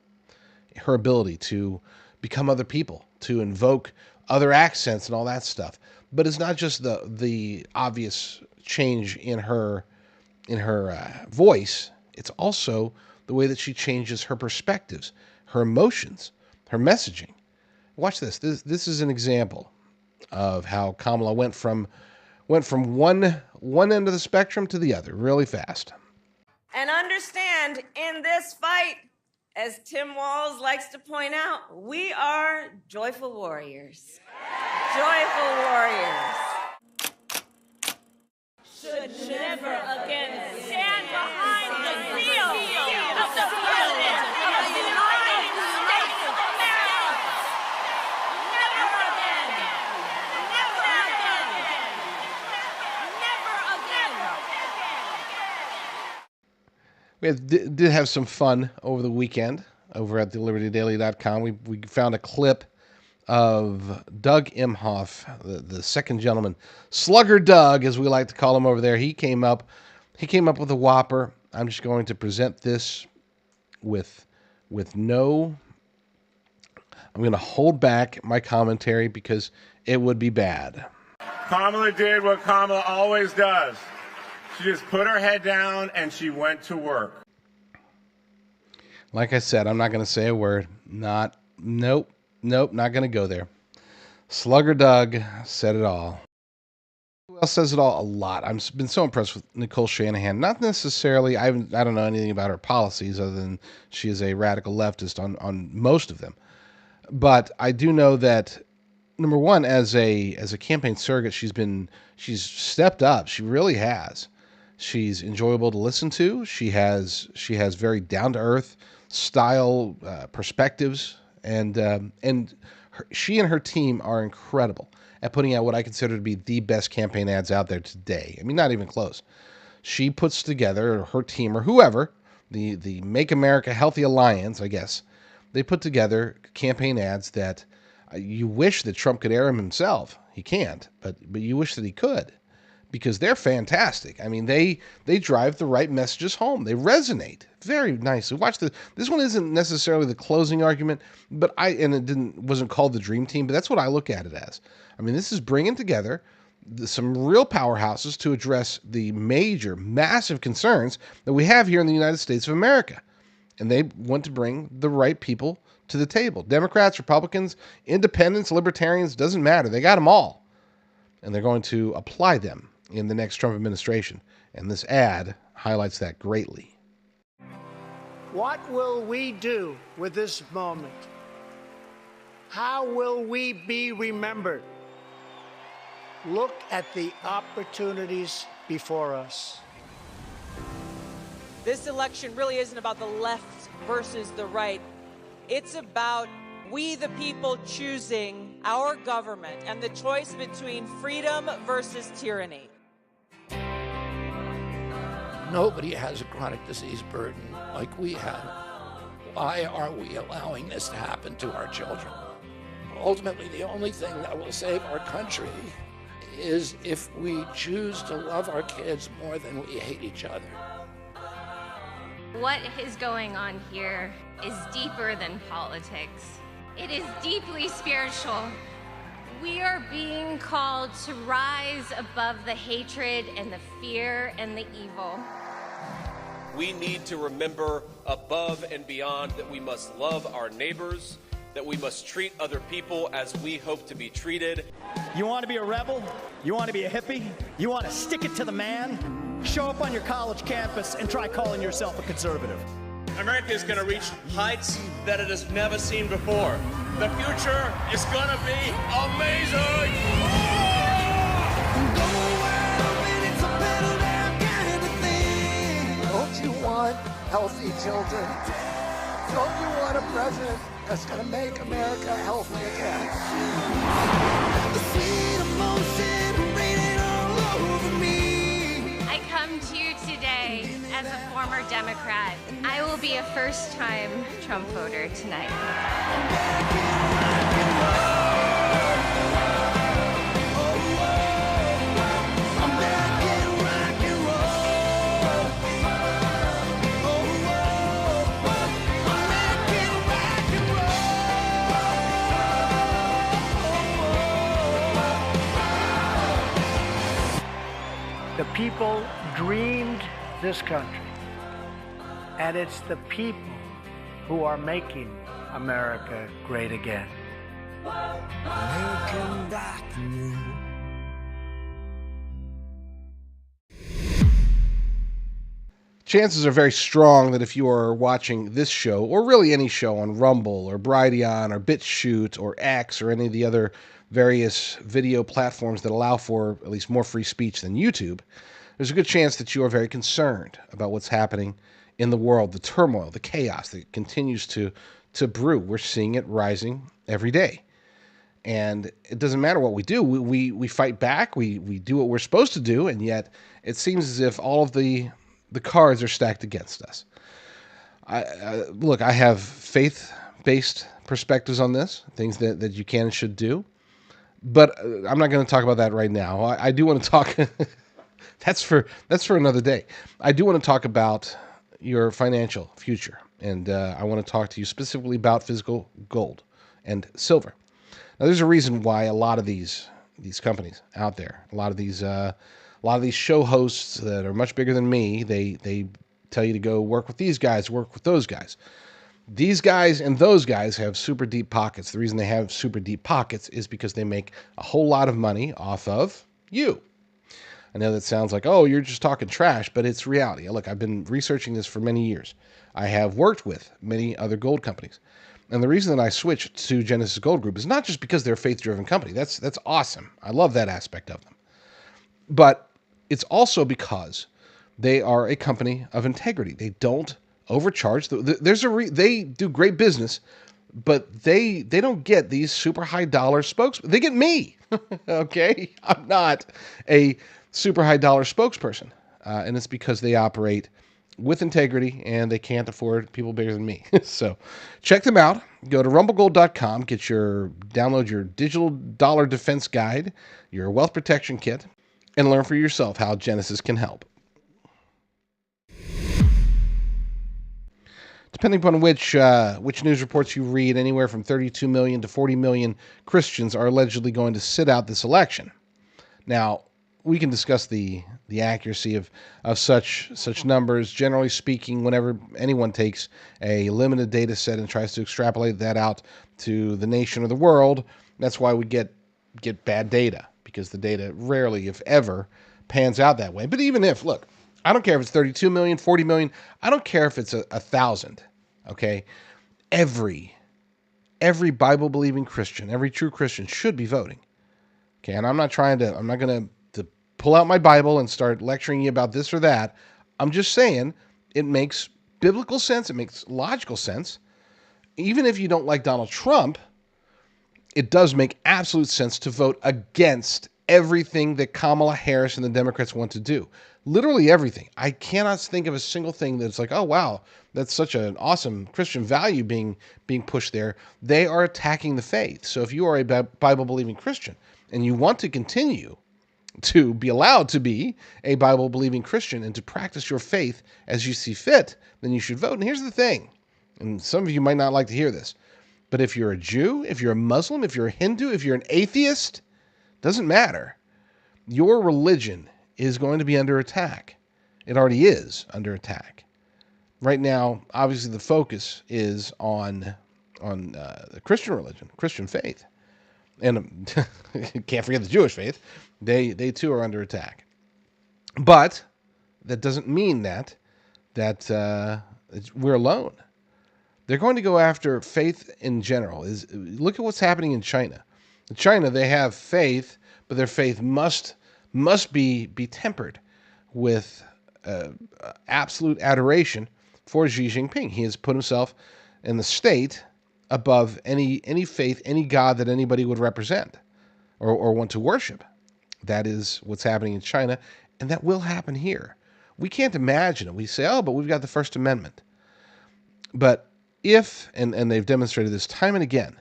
Her ability to become other people, to invoke other accents and all that stuff. But it's not just the obvious change in her voice. It's also the way that she changes her perspectives, her emotions, her messaging. Watch this. This is an example of how Kamala went from one end of the spectrum to the other really fast. And understand, in this fight, as Tim Walz likes to point out, we are joyful warriors. Joyful warriors. Should never again stand behind the seal of the President of the United States of America. Never again. Never again. Never again. We did have some fun over the weekend over at thelibertydaily.com. We found a clip of Doug Emhoff, the second gentleman, Slugger Doug, as we like to call him over there. He came up with a whopper. I'm just going to present this with no... I'm going to hold back my commentary because it would be bad. Kamala did what Kamala always does. She just put her head down and she went to work. Like I said, I'm not going to say a word. Nope, not going to go there. Slugger Doug said it all. Who else says it all? A lot. I've been so impressed with Nicole Shanahan. Not necessarily, I don't know anything about her policies other than she is a radical leftist on most of them. But I do know that, number one, as a campaign surrogate, she's stepped up. She really has. She's enjoyable to listen to. She has very down-to-earth style perspectives, and she and her team are incredible at putting out what I consider to be the best campaign ads out there today. I mean, not even close. She puts together, her team or whoever, the Make America Healthy Alliance, I guess, they put together campaign ads that you wish that Trump could air them himself. He can't, but you wish that he could, because they're fantastic. I mean, they drive the right messages home. They resonate very nicely. Watch this one isn't necessarily the closing argument, but it wasn't called the Dream Team, but that's what I look at it as. I mean, this is bringing together some real powerhouses to address the major, massive concerns that we have here in the United States of America. And they want to bring the right people to the table. Democrats, Republicans, independents, libertarians, doesn't matter. They got them all. And they're going to apply them in the next Trump administration. And this ad highlights that greatly. What will we do with this moment? How will we be remembered? Look at the opportunities before us. This election really isn't about the left versus the right. It's about we, the people, choosing our government and the choice between freedom versus tyranny. Nobody has a chronic disease burden like we have. Why are we allowing this to happen to our children? Ultimately, the only thing that will save our country is if we choose to love our kids more than we hate each other. What is going on here is deeper than politics. It is deeply spiritual. We are being called to rise above the hatred and the fear and the evil. We need to remember above and beyond that we must love our neighbors, that we must treat other people as we hope to be treated. You want to be a rebel? You want to be a hippie? You want to stick it to the man? Show up on your college campus and try calling yourself a conservative. America is going to reach heights that it has never seen before. The future is going to be amazing! Don't you want healthy children? Don't you want a president that's going to make America healthy again? The sweet emotion raining all over me. I come to you today as a former Democrat. I will be a first-time Trump voter tonight. The people dreamed this country, and it's the people who are making America great again. Chances are very strong that if you are watching this show, or really any show on Rumble, or Brighteon, or BitChute, or X, or any of the other various video platforms that allow for at least more free speech than YouTube, there's a good chance that you are very concerned about what's happening in the world, the turmoil, the chaos that continues to brew. We're seeing it rising every day. And it doesn't matter what we do. We fight back. We do what we're supposed to do, and yet it seems as if all of the cards are stacked against us. Look, I have faith-based perspectives on this, things that you can and should do. But I'm not going to talk about that right now. I do want to talk. That's for another day. I do want to talk about your financial future, and I want to talk to you specifically about physical gold and silver. Now, there's a reason why a lot of these companies out there, a lot of these show hosts that are much bigger than me, they tell you to go work with these guys, work with those guys. These guys and those guys have super deep pockets. The reason they have super deep pockets is because they make a whole lot of money off of you. I know that sounds like, oh, you're just talking trash, but it's reality. Look, I've been researching this for many years. I have worked with many other gold companies. And the reason that I switched to Genesis Gold Group is not just because they're a faith-driven company. That's awesome. I love that aspect of them. But it's also because they are a company of integrity. They don't overcharge. They do great business, but they don't get these super high dollar spokesmen. They get me. Okay, I'm not a super high dollar spokesperson, and it's because they operate with integrity and they can't afford people bigger than me. So check them out. Go to rumblegold.com, download your digital dollar defense guide, your wealth protection kit, and learn for yourself how Genesis can help. Depending upon which news reports you read, anywhere from 32 million to 40 million Christians are allegedly going to sit out this election. Now, we can discuss the accuracy of such numbers. Generally speaking, whenever anyone takes a limited data set and tries to extrapolate that out to the nation or the world, that's why we get bad data, because the data rarely, if ever, pans out that way. But even if, look, I don't care if it's 32 million, 40 million. I don't care if it's 1,000, okay? Every Bible-believing Christian, every true Christian should be voting, okay? And I'm not going to pull out my Bible and start lecturing you about this or that. I'm just saying it makes biblical sense. It makes logical sense. Even if you don't like Donald Trump, it does make absolute sense to vote against everything that Kamala Harris and the Democrats want to do. Literally everything. I cannot think of a single thing that's like, oh, wow, that's such an awesome Christian value being pushed there. They are attacking the faith. So if you are a Bible-believing Christian and you want to continue to be allowed to be a Bible-believing Christian and to practice your faith as you see fit, then you should vote. And here's the thing, and some of you might not like to hear this, but if you're a Jew, if you're a Muslim, if you're a Hindu, if you're an atheist, doesn't matter. Your religion is going to be under attack. It already is under attack. Right now, obviously, the focus is on the Christian religion, Christian faith. And can't forget the Jewish faith. They too are under attack. But that doesn't mean that we're alone. They're going to go after faith in general. Look at what's happening in China. In China, they have faith, but their faith must be tempered with absolute adoration for Xi Jinping. He has put himself in the state above any faith, any God that anybody would represent or want to worship. That is what's happening in China, and that will happen here. We can't imagine it. We say, oh, but we've got the First Amendment. But if, and they've demonstrated this time and again,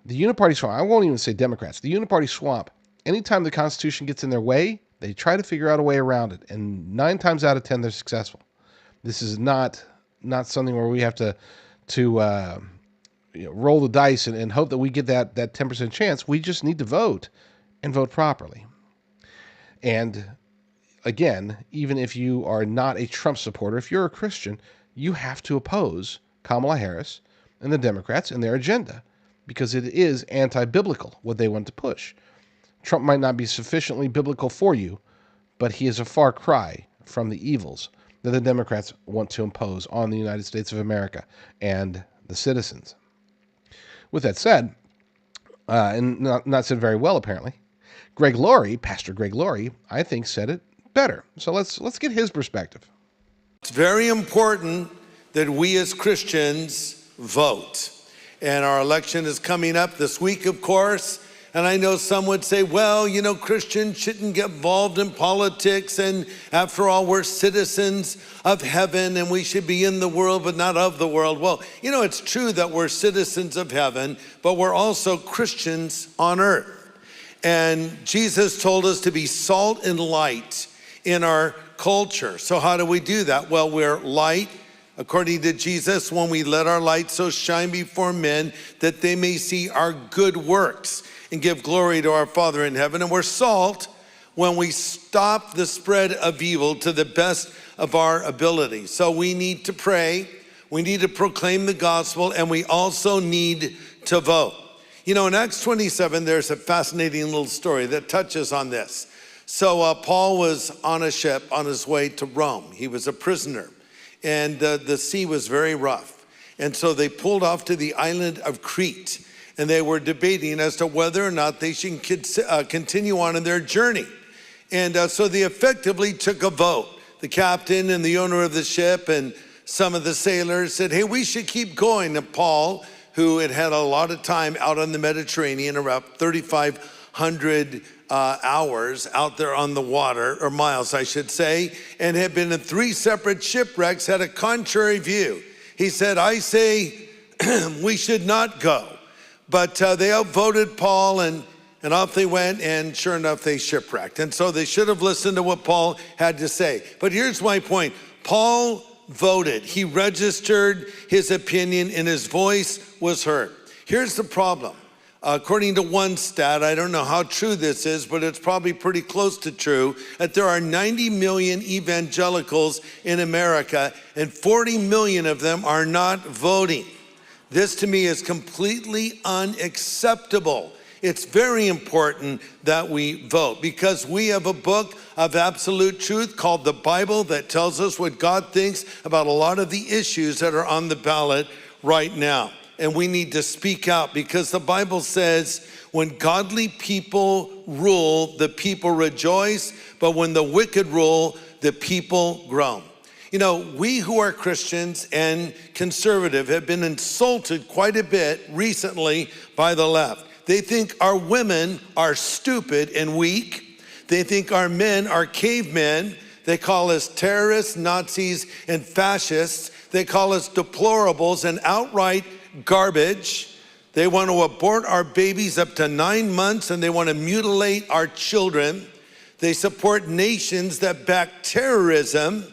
the uniparty swamp, I won't even say Democrats, the uniparty swamp, anytime the Constitution gets in their way, they try to figure out a way around it, and 9 times out of 10, they're successful. This is not something where we have to roll the dice and hope that we get that 10% chance. We just need to vote and vote properly. And again, even if you are not a Trump supporter, if you're a Christian, you have to oppose Kamala Harris and the Democrats and their agenda because it is anti-biblical, what they want to push. Trump might not be sufficiently biblical for you, but he is a far cry from the evils that the Democrats want to impose on the United States of America and the citizens. With that said, and not said very well apparently, Greg Laurie, Pastor Greg Laurie, I think said it better. So let's get his perspective. It's very important that we as Christians vote. And our election is coming up this week, of course. And I know some would say, well, Christians shouldn't get involved in politics. And after all, we're citizens of heaven and we should be in the world, but not of the world. Well, it's true that we're citizens of heaven, but we're also Christians on earth. And Jesus told us to be salt and light in our culture. So how do we do that? Well, we're light, according to Jesus, when we let our light so shine before men that they may see our good works and give glory to our Father in heaven. And we're salt when we stop the spread of evil to the best of our ability. So we need to pray, we need to proclaim the gospel, and we also need to vote. In Acts 27, there's a fascinating little story that touches on this. So Paul was on a ship on his way to Rome. He was a prisoner, and the sea was very rough. And so they pulled off to the island of Crete, and they were debating as to whether or not they should continue on in their journey. And so they effectively took a vote. The captain and the owner of the ship and some of the sailors said, hey, we should keep going. And Paul, who had had a lot of time out on the Mediterranean, around 3,500 hours out there on the water, or miles, I should say, and had been in 3 separate shipwrecks, had a contrary view. He said, I say we should not go. But they outvoted Paul, and off they went, and sure enough, they shipwrecked. And so they should have listened to what Paul had to say. But here's my point. Paul voted. He registered his opinion, and his voice was heard. Here's the problem. According to one stat, I don't know how true this is, but it's probably pretty close to true, that there are 90 million evangelicals in America, and 40 million of them are not voting. This to me is completely unacceptable. It's very important that we vote because we have a book of absolute truth called the Bible that tells us what God thinks about a lot of the issues that are on the ballot right now. And we need to speak out because the Bible says when godly people rule, the people rejoice, but when the wicked rule, the people groan. We who are Christians and conservative have been insulted quite a bit recently by the left. They think our women are stupid and weak. They think our men are cavemen. They call us terrorists, Nazis, and fascists. They call us deplorables and outright garbage. They want to abort our babies up to 9 months, and they want to mutilate our children. They support nations that back terrorism,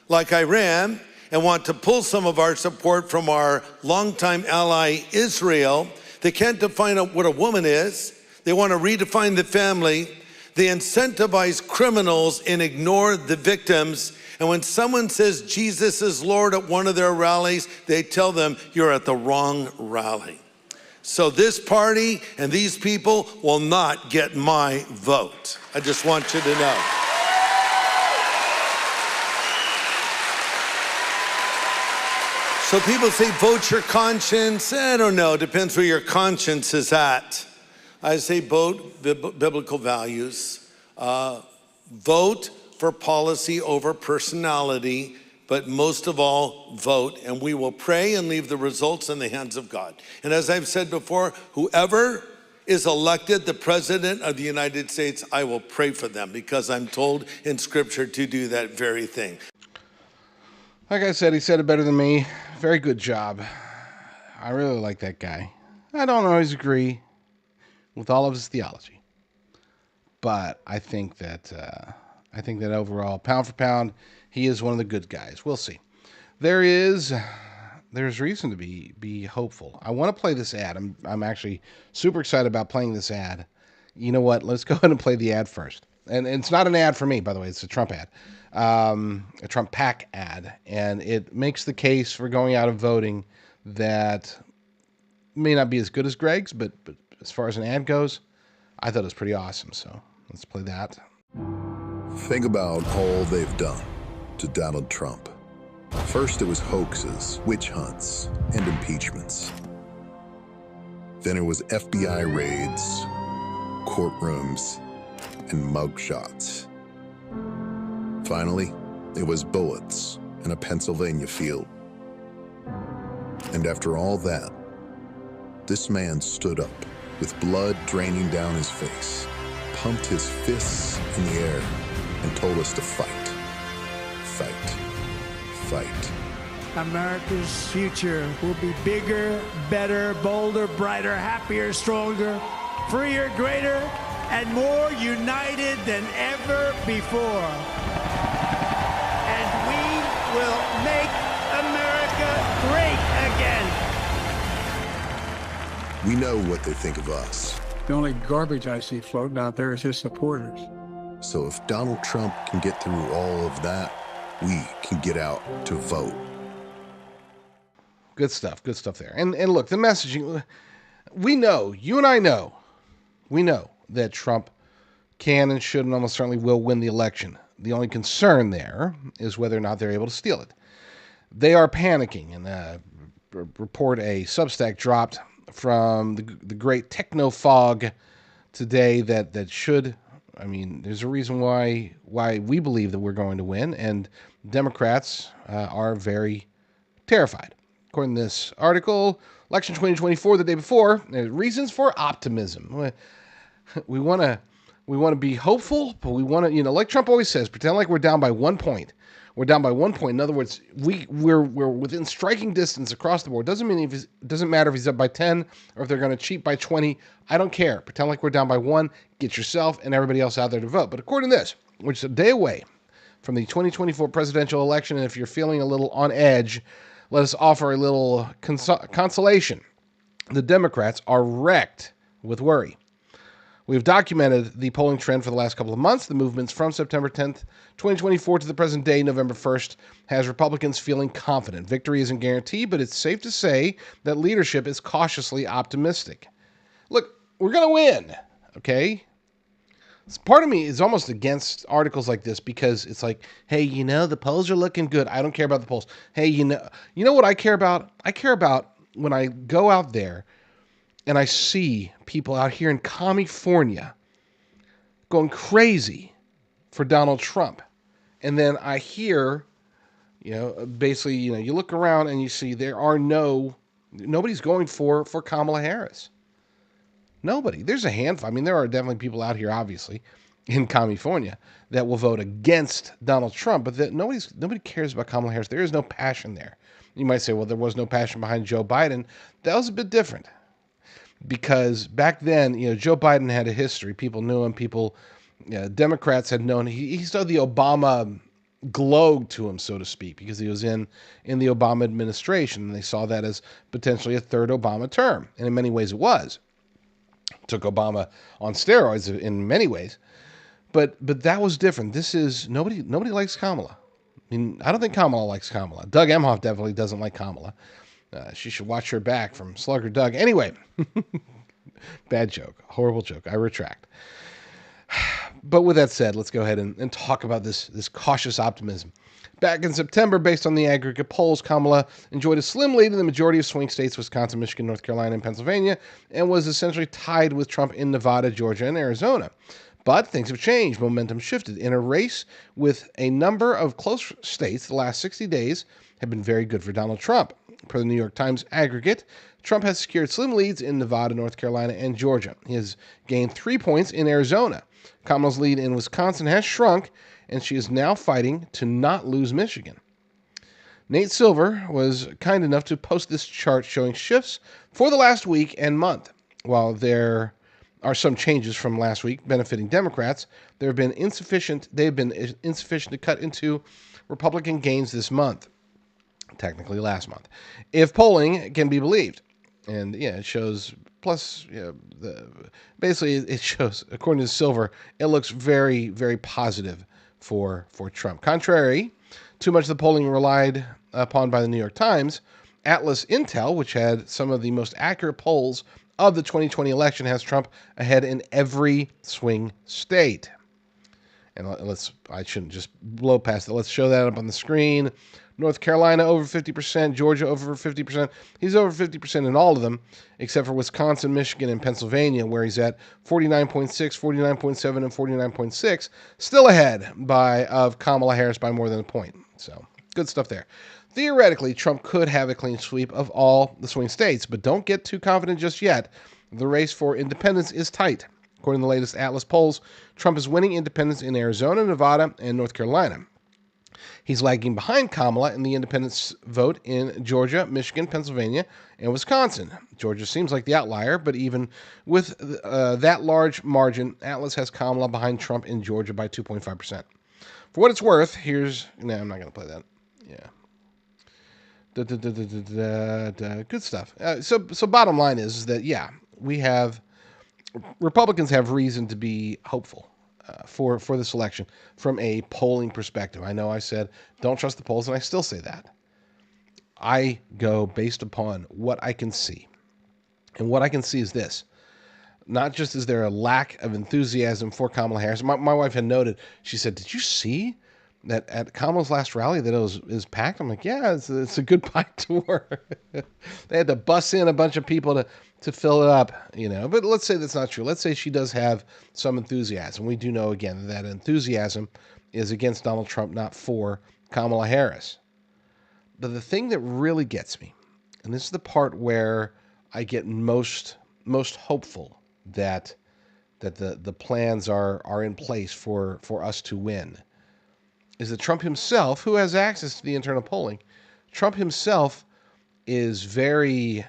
like Iran, and want to pull some of our support from our longtime ally, Israel. They can't define what a woman is. They want to redefine the family. They incentivize criminals and ignore the victims. And when someone says Jesus is Lord at one of their rallies, they tell them you're at the wrong rally. So this party and these people will not get my vote. I just want you to know. So people say, vote your conscience. I don't know, depends where your conscience is at. I say vote biblical values. Vote for policy over personality, but most of all, vote. And we will pray and leave the results in the hands of God. And as I've said before, whoever is elected the president of the United States, I will pray for them because I'm told in Scripture to do that very thing. Like I said, he said it better than me. Very good job. I really like that guy. I don't always agree with all of his theology, but I think that overall, pound for pound, he is one of the good guys. We'll see. There's reason to be hopeful. I want to play this ad. I'm actually super excited about playing this ad. You know what? Let's go ahead and play the ad first. And it's not an ad for me, by the way. It's a Trump ad. A Trump PAC ad, and it makes the case for going out and voting that may not be as good as Greg's, but as far as an ad goes, I thought it was pretty awesome. So let's play that. Think about all they've done to Donald Trump. First, it was hoaxes, witch hunts, and impeachments. Then it was FBI raids, courtrooms, and mugshots. Finally, it was bullets in a Pennsylvania field. And after all that, this man stood up with blood draining down his face, pumped his fists in the air, and told us to fight. Fight. Fight. America's future will be bigger, better, bolder, brighter, happier, stronger, freer, greater, and more united than ever before. And we will make America great again. We know what they think of us. The only garbage I see floating out there is his supporters. So if Donald Trump can get through all of that, we can get out to vote. Good stuff there. And look, the messaging, we know, you and I know, we know that Trump can and should and almost certainly will win the election. The only concern there is whether or not they're able to steal it. They are panicking, and a Substack dropped from the great techno fog today that should, I mean, there's a reason why we believe that we're going to win, and Democrats are very terrified. According to this article, election 2024, the day before, there's reasons for optimism. We want to be hopeful, but we want to, like Trump always says, pretend like we're down by 1 point. We're down by 1 point. In other words, we're within striking distance across the board. Doesn't matter if he's up by 10 or if they're going to cheat by 20. I don't care. Pretend like we're down by 1. Get yourself and everybody else out there to vote. But according to this, which is a day away from the 2024 presidential election, and if you're feeling a little on edge, let us offer a little consolation. The Democrats are wrecked with worry. We've documented the polling trend for the last couple of months. The movements from September 10th, 2024 to the present day, November 1st, has Republicans feeling confident. Victory isn't guaranteed, but it's safe to say that leadership is cautiously optimistic. Look, we're going to win, okay? Part of me is almost against articles like this because it's like, hey, the polls are looking good. I don't care about the polls. Hey, you know what I care about? I care about when I go out there and I see people out here in California going crazy for Donald Trump. And then I hear, basically, you look around and you see nobody's going for Kamala Harris. Nobody. There's a handful. I mean, there are definitely people out here, obviously, in California that will vote against Donald Trump, but nobody cares about Kamala Harris. There is no passion there. You might say, well, there was no passion behind Joe Biden. That was a bit different. Because back then, Joe Biden had a history. People knew him. People Democrats had known he saw the Obama glow to him, so to speak, because he was in the Obama administration, and they saw that as potentially a third Obama term, and in many ways it was. Took Obama on steroids in many ways, but that was different. This is nobody likes Kamala. I mean, I don't think Kamala likes Kamala. Doug Emhoff definitely doesn't like Kamala. She should watch her back from Slugger Doug. Anyway, bad joke, horrible joke. I retract. But with that said, let's go ahead and talk about this cautious optimism. Back in September, based on the aggregate polls, Kamala enjoyed a slim lead in the majority of swing states, Wisconsin, Michigan, North Carolina, and Pennsylvania, and was essentially tied with Trump in Nevada, Georgia, and Arizona. But things have changed. Momentum shifted. In a race with a number of close states, the last 60 days have been very good for Donald Trump. Per the New York Times aggregate, Trump has secured slim leads in Nevada, North Carolina, and Georgia. He has gained 3 points in Arizona. Kamala's lead in Wisconsin has shrunk, and she is now fighting to not lose Michigan. Nate Silver was kind enough to post this chart showing shifts for the last week and month. While there are some changes from last week benefiting Democrats, they have been insufficient to cut into Republican gains this month. Technically last month, if polling can be believed. And it shows, plus, basically it shows, according to Silver, it looks very, very positive for Trump. Contrary to much of the polling relied upon by the New York Times, Atlas Intel, which had some of the most accurate polls of the 2020 election, has Trump ahead in every swing state. And I shouldn't just blow past it. Let's show that up on the screen. North Carolina over 50%, Georgia over 50%. He's over 50% in all of them, except for Wisconsin, Michigan, and Pennsylvania, where he's at 49.6, 49.7, and 49.6, still ahead of Kamala Harris by more than a point. So, good stuff there. Theoretically, Trump could have a clean sweep of all the swing states, but don't get too confident just yet. The race for independence is tight. According to the latest Atlas polls, Trump is winning independents in Arizona, Nevada, and North Carolina. He's lagging behind Kamala in the independents vote in Georgia, Michigan, Pennsylvania, and Wisconsin. Georgia seems like the outlier, but even with that large margin, Atlas has Kamala behind Trump in Georgia by 2.5%. For what it's worth, I'm not going to play that. Yeah. Good stuff. So bottom line is that, Republicans have reason to be hopeful for this election from a polling perspective. I know I said don't trust the polls, and I still say that. I go based upon what I can see. And what I can see is this. Not just is there a lack of enthusiasm for Kamala Harris. My wife had noted, she said, did you see that at Kamala's last rally that it was packed? I'm like, yeah, it's a good bike tour. They had to bus in a bunch of people to fill it up, But let's say that's not true. Let's say she does have some enthusiasm. We do know, again, that enthusiasm is against Donald Trump, not for Kamala Harris. But the thing that really gets me, and this is the part where I get most hopeful that the plans are in place for us to win, is that Trump himself, who has access to the internal polling, Trump himself is very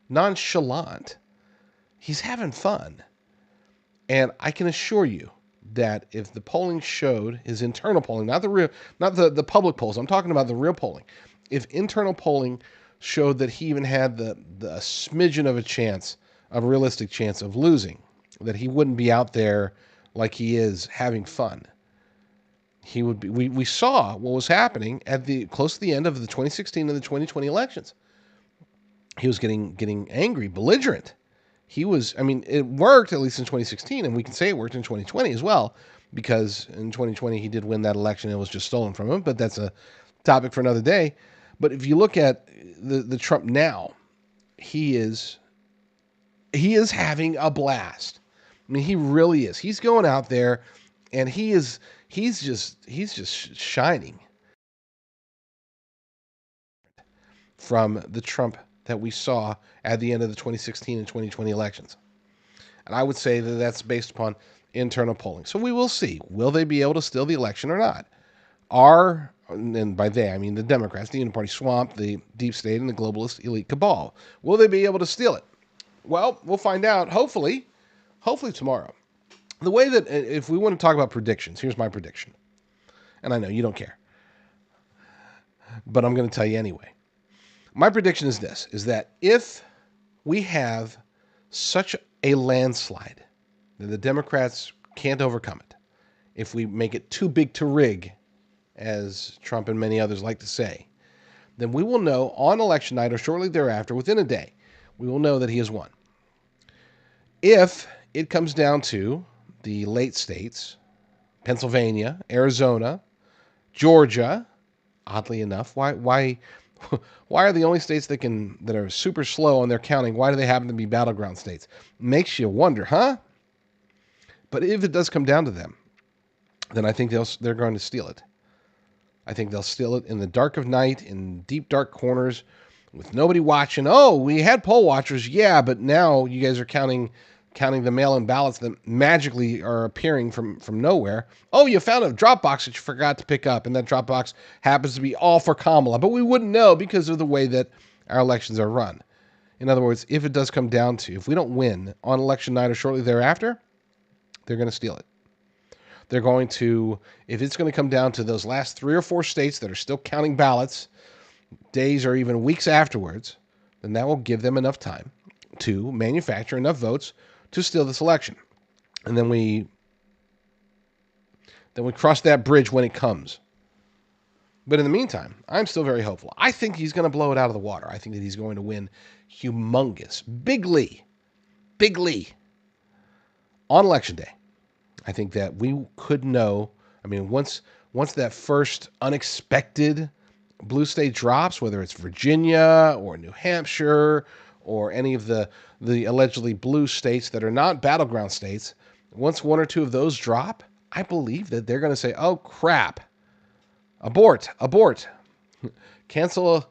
nonchalant. He's having fun. And I can assure you that if the polling showed, his internal polling, not the public polls, I'm talking about the real polling. If internal polling showed that he even had the smidgen of a realistic chance of losing, that he wouldn't be out there like he is having fun. He would be. We saw what was happening at close to the end of the 2016 and the 2020 elections. He was getting angry, belligerent. He was. I mean, it worked at least in 2016, and we can say it worked in 2020 as well, because in 2020 he did win that election. It was just stolen from him, but that's a topic for another day. But if you look at the Trump now, he is having a blast. I mean, he really is. He's going out there, and he's just shining from the Trump that we saw at the end of the 2016 and 2020 elections. And I would say that that's based upon internal polling. So we will see. Will they be able to steal the election or not? And by they, I mean the Democrats, the Union Party swamp, the deep state, and the globalist elite cabal. Will they be able to steal it? Well, we'll find out, hopefully tomorrow. The way that, if we want to talk about predictions, here's my prediction. And I know you don't care, but I'm going to tell you anyway. My prediction is this, is that if we have such a landslide that the Democrats can't overcome it, if we make it too big to rig, as Trump and many others like to say, then we will know on election night or shortly thereafter, within a day, we will know that he has won. If it comes down to the late states, Pennsylvania, Arizona, Georgia, oddly enough, why are the only states that are super slow on their counting? Why do they happen to be battleground states? Makes you wonder, huh? But if it does come down to them, then I think they're going to steal it. I think they'll steal it in the dark of night, in deep dark corners, with nobody watching. Oh, we had poll watchers, yeah, but now you guys are counting the mail-in ballots that magically are appearing from nowhere. Oh, you found a drop box that you forgot to pick up, and that drop box happens to be all for Kamala. But we wouldn't know because of the way that our elections are run. In other words, if it does come down to, if we don't win on election night or shortly thereafter, they're going to steal it. They're going to, if it's going to come down to those last 3 or 4 states that are still counting ballots, days or even weeks afterwards, then that will give them enough time to manufacture enough votes to steal this election. And then we cross that bridge when it comes. But in the meantime, I'm still very hopeful. I think he's going to blow it out of the water. I think that he's going to win humongous, bigly, on Election Day. I think that we could know, I mean, once that first unexpected blue state drops, whether it's Virginia or New Hampshire or any of the allegedly blue states that are not battleground states, once 1 or 2 of those drop, I believe that they're going to say, oh, crap, abort, cancel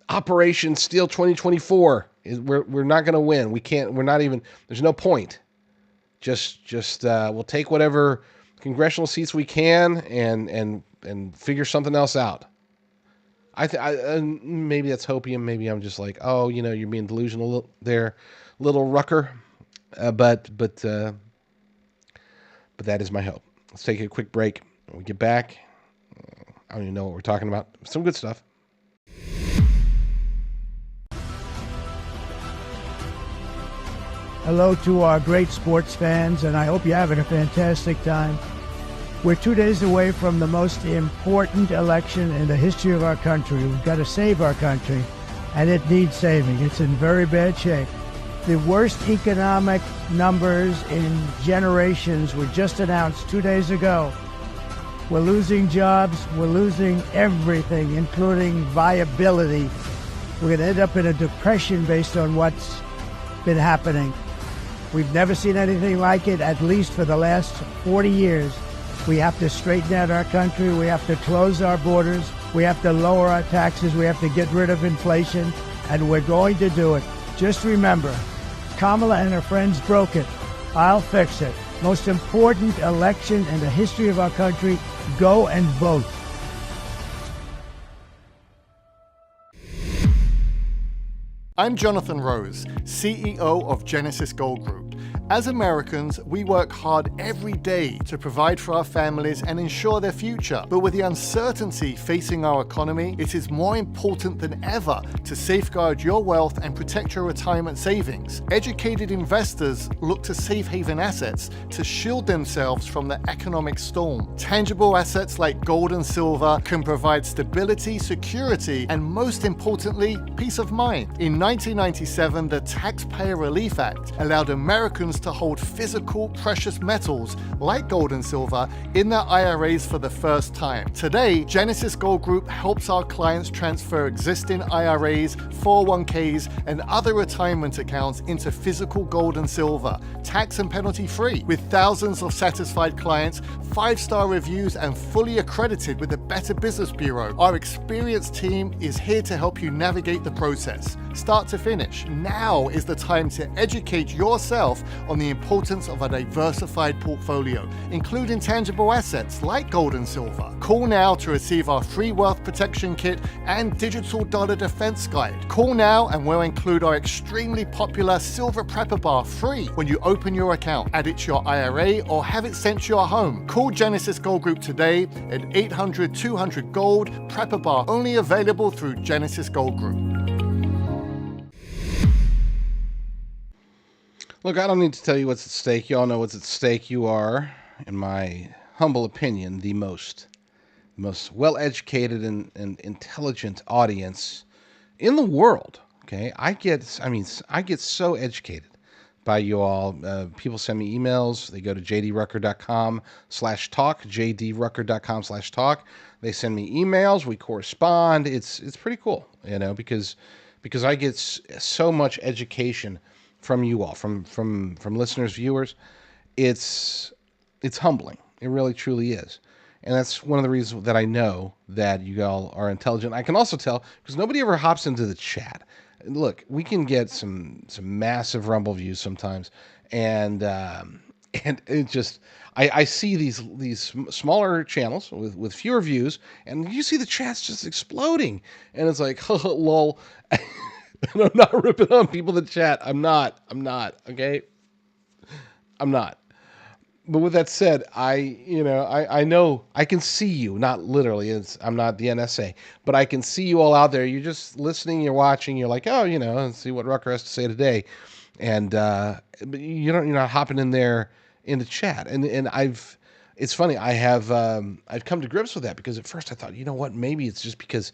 Operation Steal 2024. We're not going to win. There's no point. Just we'll take whatever congressional seats we can and figure something else out. Maybe that's hopium. Maybe I'm just like, oh, you're being delusional there, little rucker. But that is my hope. Let's take a quick break. When we get back, I don't even know what we're talking about. Some good stuff. Hello to our great sports fans, and I hope you're having a fantastic time. We're 2 days away from the most important election in the history of our country. We've got to save our country, and it needs saving. It's in very bad shape. The worst economic numbers in generations were just announced 2 days ago. We're losing jobs. We're losing everything, including viability. We're going to end up in a depression based on what's been happening. We've never seen anything like it, at least for the last 40 years. We have to straighten out our country. We have to close our borders. We have to lower our taxes. We have to get rid of inflation, and we're going to do it. Just remember, Kamala and her friends broke it. I'll fix it. Most important election in the history of our country. Go and vote. I'm Jonathan Rose, CEO of Genesis Gold Group. As Americans, we work hard every day to provide for our families and ensure their future. But with the uncertainty facing our economy, it is more important than ever to safeguard your wealth and protect your retirement savings. Educated investors look to safe haven assets to shield themselves from the economic storm. Tangible assets like gold and silver can provide stability, security, and most importantly, peace of mind. In 1997, the Taxpayer Relief Act allowed Americans to hold physical precious metals like gold and silver in their IRAs for the first time. Today, Genesis Gold Group helps our clients transfer existing IRAs, 401ks, and other retirement accounts into physical gold and silver, tax and penalty free. With thousands of satisfied clients, 5-star reviews, and fully accredited with the Better Business Bureau, our experienced team is here to help you navigate the process. Start to finish, now is the time to educate yourself on the importance of a diversified portfolio, including tangible assets like gold and silver. Call now to receive our free wealth protection kit and digital dollar defense guide. Call now and we'll include our extremely popular Silver Prepper Bar free when you open your account. Add it to your IRA or have it sent to your home. Call Genesis Gold Group today at 800-200-GOLD. Prepper Bar only available through Genesis Gold Group. Look, I don't need to tell you what's at stake. You all know what's at stake. You are, in my humble opinion, the most well-educated and intelligent audience in the world. Okay, I get so educated by you all. People send me emails. They go to jdrucker.com/talk, jdrucker.com/talk. They send me emails. We correspond. It's pretty cool, because I get so much education from you all, from listeners, viewers. It's humbling. It really, truly is. And that's one of the reasons that I know that you all are intelligent. I can also tell because nobody ever hops into the chat. Look, we can get some massive Rumble views sometimes, and it just I see these smaller channels with fewer views, and you see the chats just exploding, and it's like, lol. And I'm not ripping on people in the chat. I'm not. Okay, I'm not. But with that said, I know I can see you, not literally. I'm not the NSA, but I can see you all out there. You're just listening, you're watching, you're like, oh, let's see what Rucker has to say today, and but you're not hopping in there in the chat. And it's funny. I've come to grips with that because at first I thought, you know what, maybe it's just because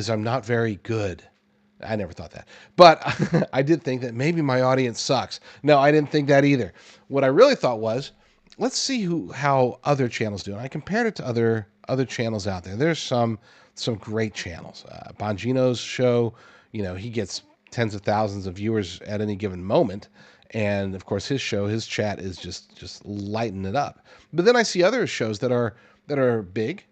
I'm not very good. I never thought that. But I did think that maybe my audience sucks. No, I didn't think that either. What I really thought was, let's see how other channels do. And I compared it to other channels out there. There's some great channels. Bongino's show, he gets tens of thousands of viewers at any given moment. And of course his chat is just lighting it up. But then I see other shows that are big,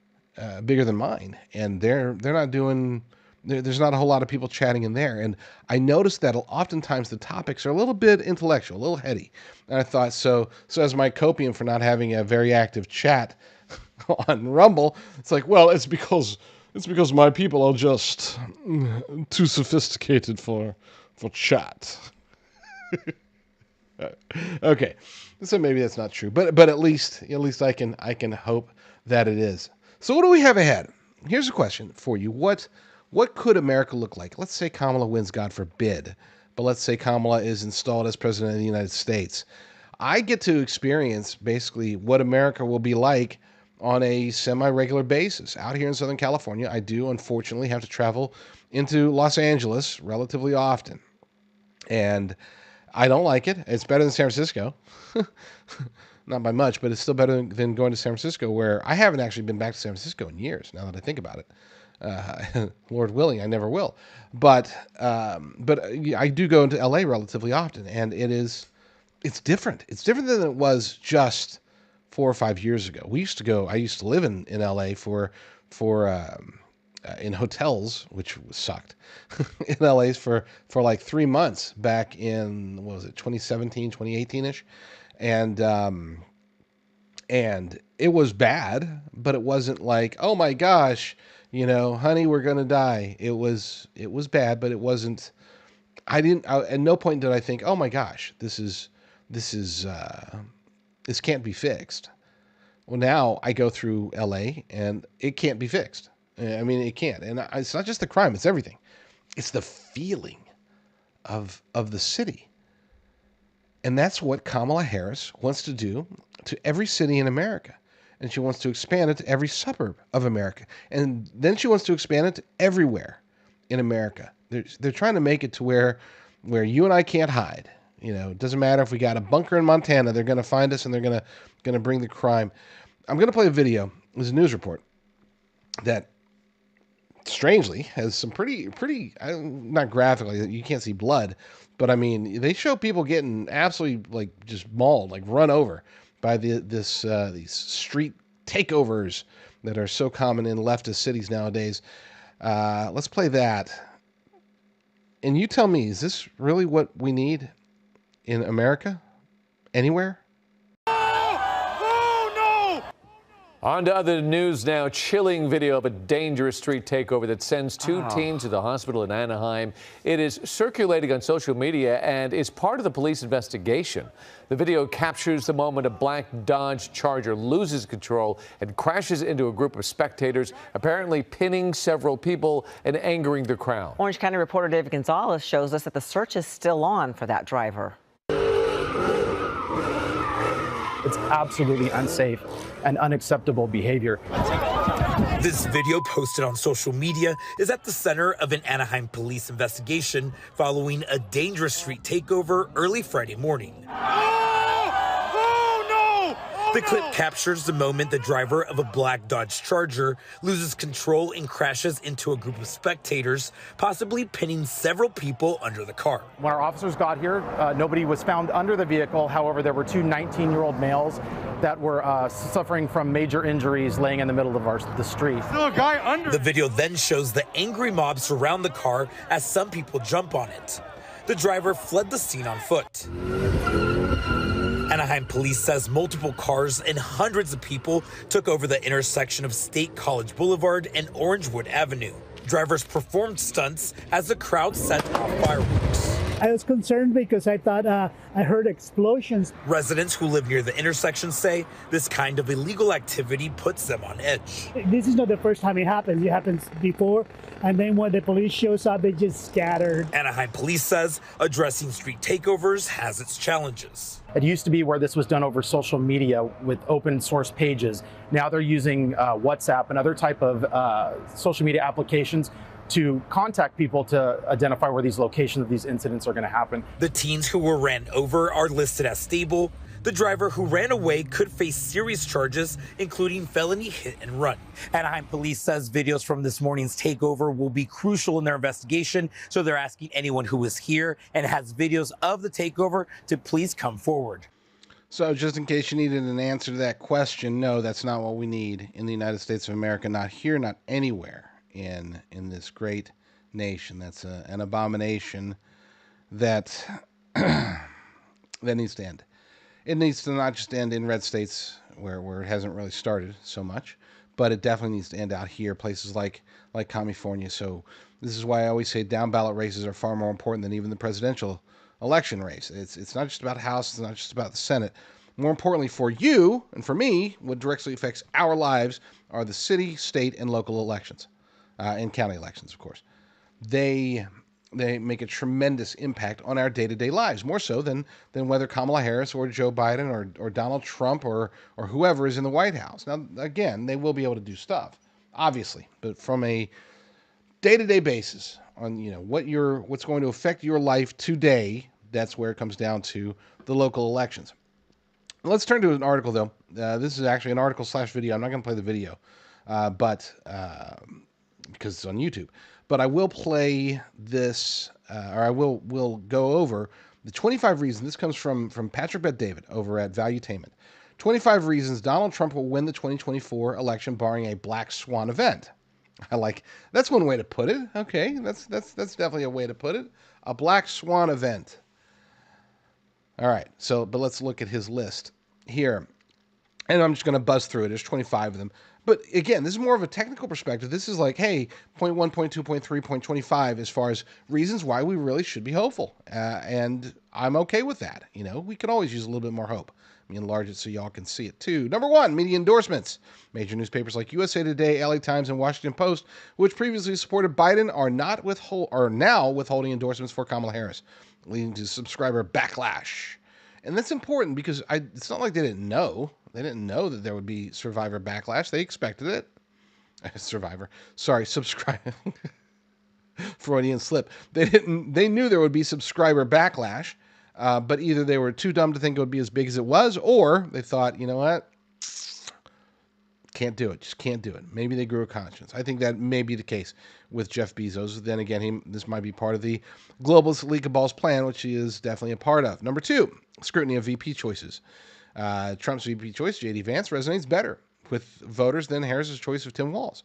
bigger than mine, and they're not doing. There's not a whole lot of people chatting in there. And I noticed that oftentimes the topics are a little bit intellectual, a little heady. And I thought, so as my copium for not having a very active chat on Rumble, it's like, well, it's because my people are just too sophisticated for chat. Okay. So maybe that's not true. But at least I can hope that it is. So what do we have ahead? Here's a question for you. What could America look like? Let's say Kamala wins, God forbid, but let's say Kamala is installed as president of the United States. I get to experience basically what America will be like on a semi-regular basis. Out here in Southern California, I do unfortunately have to travel into Los Angeles relatively often. And I don't like it. It's better than San Francisco. Not by much, but it's still better than going to San Francisco, where I haven't actually been back to San Francisco in years, now that I think about it. Lord willing, I never will. But I do go into LA relatively often, and it's different. It's different than it was just 4 or 5 years ago. I used to live in LA for in hotels, which sucked, in LA for like 3 months back in, 2017, 2018-ish. And it was bad, but it wasn't like, oh my gosh, honey, we're going to die. It was bad, but it wasn't, at no point did I think, oh my gosh, this can't be fixed. Well, now I go through LA and it can't be fixed. I mean, it can't. And it's not just the crime, it's everything. It's the feeling of the city. And that's what Kamala Harris wants to do to every city in America. And she wants to expand it to every suburb of America. And then she wants to expand it to everywhere in America. They're trying to make it to where you and I can't hide. It doesn't matter if we got a bunker in Montana, they're going to find us and they're going to bring the crime. I'm going to play a video. There's a news report that strangely has some pretty not graphically, you can't see blood, but I mean, they show people getting absolutely just mauled, run over by these street takeovers that are so common in leftist cities nowadays. Let's play that. And you tell me, is this really what we need in America? anywhere? On to other news now. Chilling video of a dangerous street takeover that sends two teens to the hospital in Anaheim. It is circulating on social media and is part of the police investigation. The video captures the moment a black Dodge Charger loses control and crashes into a group of spectators, apparently pinning several people and angering the crowd. Orange County reporter David Gonzalez shows us that the search is still on for that driver. It's absolutely unsafe and unacceptable behavior. This video posted on social media is at the center of an Anaheim police investigation following a dangerous street takeover early Friday morning. The clip captures the moment the driver of a black Dodge Charger loses control and crashes into a group of spectators, possibly pinning several people under the car. When our officers got here, nobody was found under the vehicle. However, there were two 19-year-old males that were suffering from major injuries laying in the middle of the street. Still a guy under. The video then shows the angry mob surround the car as some people jump on it. The driver fled the scene on foot. Anaheim police says multiple cars and hundreds of people took over the intersection of State College Boulevard and Orangewood Avenue. Drivers performed stunts as the crowd set off fireworks. I was concerned because I thought I heard explosions. Residents who live near the intersection say this kind of illegal activity puts them on edge. This is not the first time it happens. It happens before, and then when the police shows up, they just scatter. Anaheim police says addressing street takeovers has its challenges. It used to be where this was done over social media with open source pages. Now they're using WhatsApp and other type of social media applications to contact people to identify where these locations of these incidents are going to happen. The teens who were ran over are listed as stable. The driver who ran away could face serious charges, including felony hit and run. Anaheim police says videos from this morning's takeover will be crucial in their investigation, so they're asking anyone who is here and has videos of the takeover to please come forward. So just in case you needed an answer to that question, no, that's not what we need in the United States of America. Not here, not anywhere in this great nation. That's an abomination that that needs to end. It needs to not just end in red states where it hasn't really started so much, but it definitely needs to end out here, places like California. So this is why I always say down ballot races are far more important than even the presidential election race. It's not just about House, it's not just about the Senate. More importantly for you and for me, what directly affects our lives are the city, state, and local elections, and county elections, of course. They make a tremendous impact on our day-to-day lives, more so than whether Kamala Harris or Joe Biden or Donald Trump or whoever is in the White House. Now, again, they will be able to do stuff, obviously, but from a day-to-day basis on what's going to affect your life today, that's where it comes down to the local elections. Let's turn to an article, though. This is actually an article/video. I'm not going to play the video, but because it's on YouTube. But I will play this, or I will go over the 25 reasons. This comes from Patrick Bet-David over at Valuetainment. 25 reasons Donald Trump will win the 2024 election barring a black swan event. That's one way to put it. Okay, that's definitely a way to put it. A black swan event. All right, but let's look at his list here. And I'm just going to buzz through it. There's 25 of them. But again, this is more of a technical perspective. This is like, hey, point 1, point 2, point 3, point 25 as far as reasons why we really should be hopeful. And I'm okay with that. We could always use a little bit more hope. Let me enlarge it so y'all can see it too. Number 1, media endorsements. Major newspapers like USA Today, LA Times, and Washington Post, which previously supported Biden, are now withholding endorsements for Kamala Harris, leading to subscriber backlash. And that's important because it's not like they didn't know. They didn't know that there would be survivor backlash. They expected it. Subscriber. Freudian slip. They knew there would be subscriber backlash, but either they were too dumb to think it would be as big as it was, or they thought, you know what? Can't do it. Just can't do it. Maybe they grew a conscience. I think that may be the case with Jeff Bezos. Then again, this might be part of the globalist elite cabal's plan, which he is definitely a part of. Number 2, scrutiny of VP choices. Trump's VP choice, J.D. Vance, resonates better with voters than Harris's choice of Tim Walz.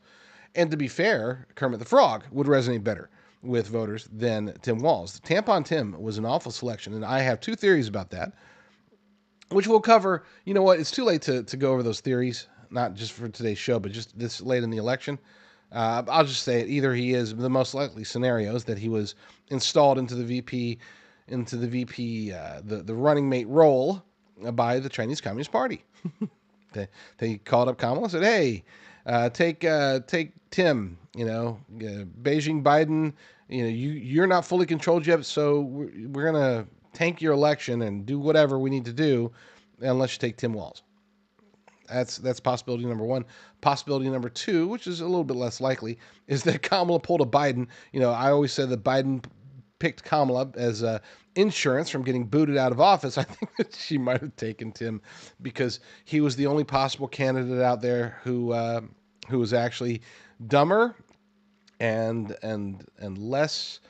And to be fair, Kermit the Frog would resonate better with voters than Tim Walz. Tampon Tim was an awful selection, and I have 2 theories about that. which we'll cover. You know what? It's too late to go over those theories, not just for today's show, but just this late in the election. I'll just say it. Either he is the most likely scenarios that he was installed into the VP, the running mate role by the Chinese Communist Party. They called up Kamala and said, "Hey, take Tim. Beijing Biden. You're not fully controlled yet, so we're gonna tank your election and do whatever we need to do, unless you take Tim Walz." That's possibility number one. Possibility number two, which is a little bit less likely, is that Kamala pulled a Biden. I always said that Biden picked Kamala as insurance from getting booted out of office. I think that she might have taken Tim because he was the only possible candidate out there who was actually dumber and less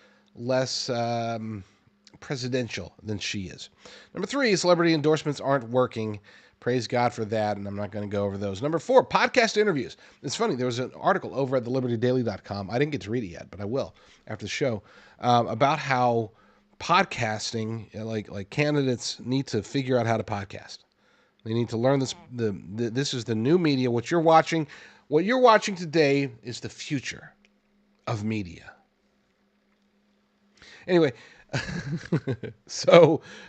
presidential than she is. Number three, celebrity endorsements aren't working. Praise God for that, and I'm not going to go over those. Number four, podcast interviews. It's funny, there was an article over at thelibertydaily.com. I didn't get to read it yet, but I will after the show, about how podcasting, like candidates need to figure out how to podcast. They need to learn this. This is the new media. What you're watching today is the future of media. Anyway,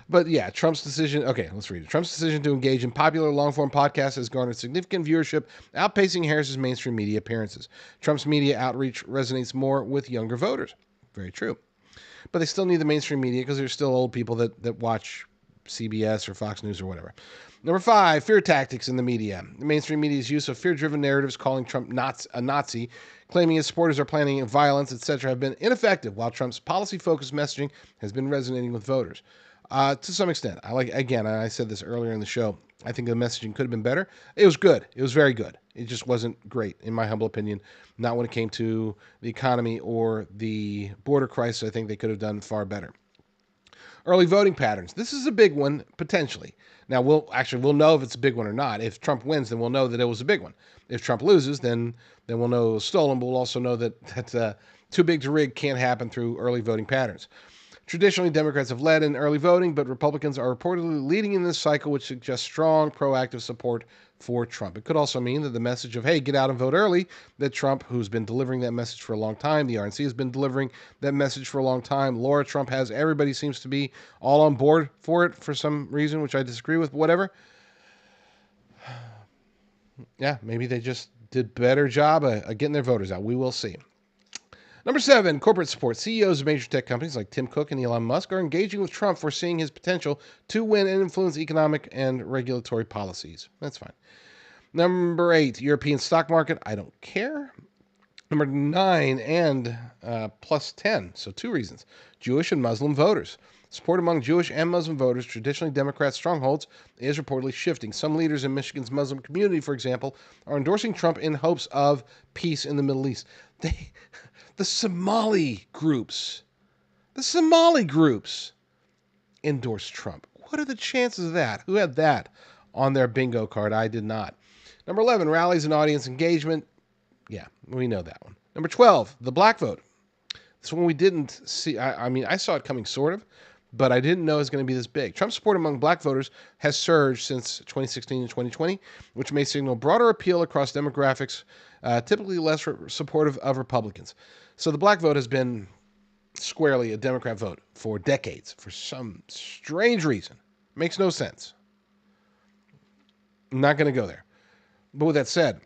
but yeah, Trump's decision. Okay, let's read it. Trump's decision to engage in popular long-form podcasts has garnered significant viewership, outpacing Harris's mainstream media appearances. Trump's media outreach resonates more with younger voters. Very true. But they still need the mainstream media because there's still old people that watch CBS or Fox News or whatever. Number five, fear tactics in the media. The mainstream media's use of fear-driven narratives calling Trump a Nazi, claiming his supporters are planning violence, etc., have been ineffective, while Trump's policy-focused messaging has been resonating with voters. To some extent. I said this earlier in the show, I think the messaging could have been better. It was good. It was very good. It just wasn't great, in my humble opinion. Not when it came to the economy or the border crisis. I think they could have done far better. Early voting patterns. This is a big one, potentially. Now, we'll know if it's a big one or not. If Trump wins, then we'll know that it was a big one. If Trump loses, then we'll know it was stolen, but we'll also know that too big to rig can't happen through early voting patterns. Traditionally, Democrats have led in early voting, but Republicans are reportedly leading in this cycle, which suggests strong, proactive support for Trump. It could also mean that the message of, hey, get out and vote early, that Trump, who's been delivering that message for a long time, the RNC has been delivering that message for a long time, Laura Trump has, everybody seems to be all on board for it for some reason, which I disagree with, but whatever. Yeah, maybe they just did a better job of getting their voters out. We will see. Number seven, corporate support. CEOs of major tech companies like Tim Cook and Elon Musk are engaging with Trump, foreseeing his potential to win and influence economic and regulatory policies. That's fine. Number eight, European stock market. I don't care. Number nine and plus 10. So two reasons. Jewish and Muslim voters. Support among Jewish and Muslim voters, traditionally Democrat strongholds, is reportedly shifting. Some leaders in Michigan's Muslim community, for example, are endorsing Trump in hopes of peace in the Middle East. The Somali groups endorsed Trump. What are the chances of that? Who had that on their bingo card? I did not. Number 11, rallies and audience engagement. Yeah, we know that one. Number 12, the black vote. This one we didn't see. I saw it coming sort of, but I didn't know it was going to be this big. Trump's support among black voters has surged since 2016 and 2020, which may signal broader appeal across demographics, typically less supportive of Republicans. So the black vote has been squarely a Democrat vote for decades, for some strange reason. Makes no sense. I'm not going to go there. But with that said,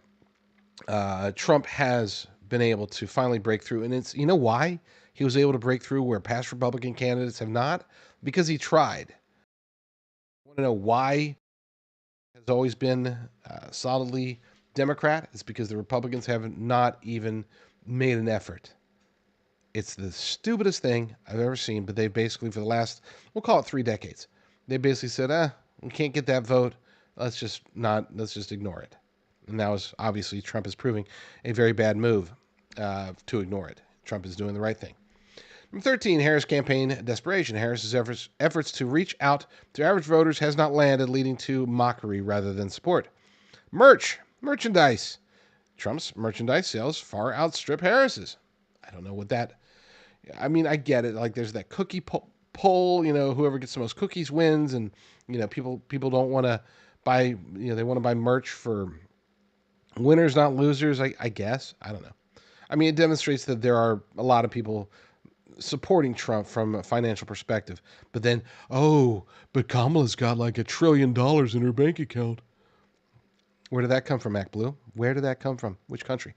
Trump has been able to finally break through. And it's, you know why he was able to break through where past Republican candidates have not? Because he tried. Want to know why he has always been solidly Democrat? It's because the Republicans have not even made an effort. It's the stupidest thing I've ever seen, but they basically, for the last, we'll call it 3 decades, they basically said, we can't get that vote. Let's just ignore it. And now is obviously Trump is proving a very bad move to ignore it. Trump is doing the right thing. Number 13, Harris campaign desperation. Harris's efforts to reach out to average voters has not landed, leading to mockery rather than support. Merchandise. Trump's merchandise sales far outstrip Harris's. I don't know what that... I mean, I get it. Like, there's that cookie poll, whoever gets the most cookies wins, and people don't want to buy, they want to buy merch for winners, not losers. I guess, I don't know. I mean, it demonstrates that there are a lot of people supporting Trump from a financial perspective, but then, but Kamala's got like $1 trillion in her bank account. Where did that come from, Mac Blue? Where did that come from? Which country?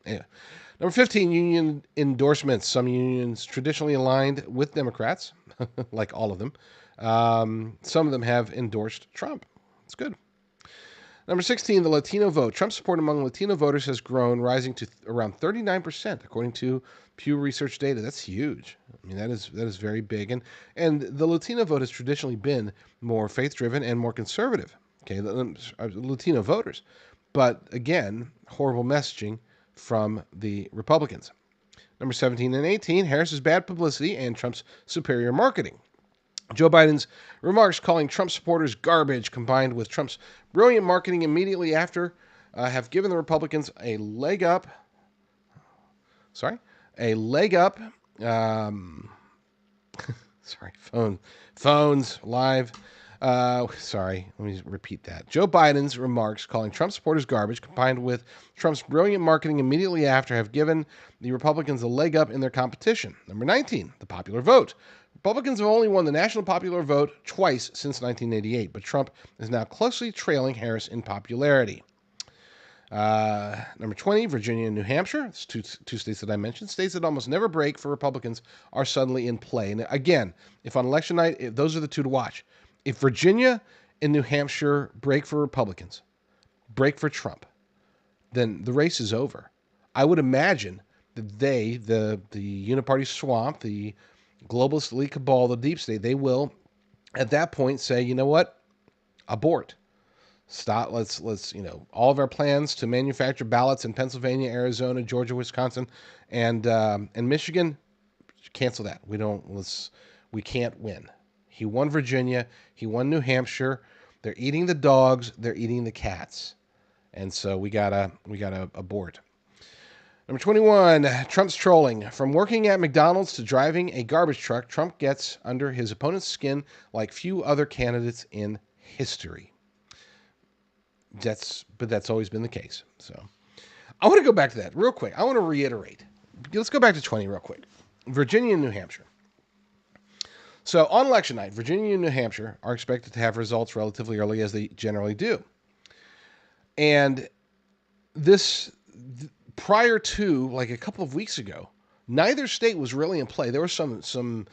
Yeah. Number 15, union endorsements. Some unions traditionally aligned with Democrats, like all of them. Some of them have endorsed Trump. It's good. Number 16, the Latino vote. Trump's support among Latino voters has grown, rising to around 39%, according to Pew Research data. That's huge. I mean, that is very big. And the Latino vote has traditionally been more faith-driven and more conservative. Okay, Latino voters. But again, horrible messaging from the Republicans. Number 17 and 18, Harris's bad publicity and Trump's superior marketing. Joe Biden's remarks calling Trump supporters garbage, combined with Trump's brilliant marketing immediately after, have given the Republicans a leg up. Sorry, a leg up. Phones live. Sorry, let me repeat that. Joe Biden's remarks calling Trump supporters garbage, combined with Trump's brilliant marketing immediately after, have given the Republicans a leg up in their competition. Number 19, the popular vote. Republicans have only won the national popular vote twice since 1988, but Trump is now closely trailing Harris in popularity. Number 20, Virginia and New Hampshire. It's two states that I mentioned. States that almost never break for Republicans are suddenly in play. And again, if on election night, those are the two to watch. If Virginia and New Hampshire break for Republicans, break for Trump, then the race is over. I would imagine that the uniparty swamp, the globalist elite cabal, the deep state, they will at that point say, you know what? Abort. Stop. Let's all of our plans to manufacture ballots in Pennsylvania, Arizona, Georgia, Wisconsin, and Michigan, cancel that. We can't win. He won Virginia. He won New Hampshire. They're eating the dogs. They're eating the cats. And so we gotta abort. Number 21, Trump's trolling. From working at McDonald's to driving a garbage truck, Trump gets under his opponent's skin like few other candidates in history. That's always been the case. So I want to go back to that real quick. I want to reiterate. Let's go back to 20 real quick. Virginia and New Hampshire. So on election night, Virginia and New Hampshire are expected to have results relatively early, as they generally do. And this, prior to like a couple of weeks ago, neither state was really in play. There were some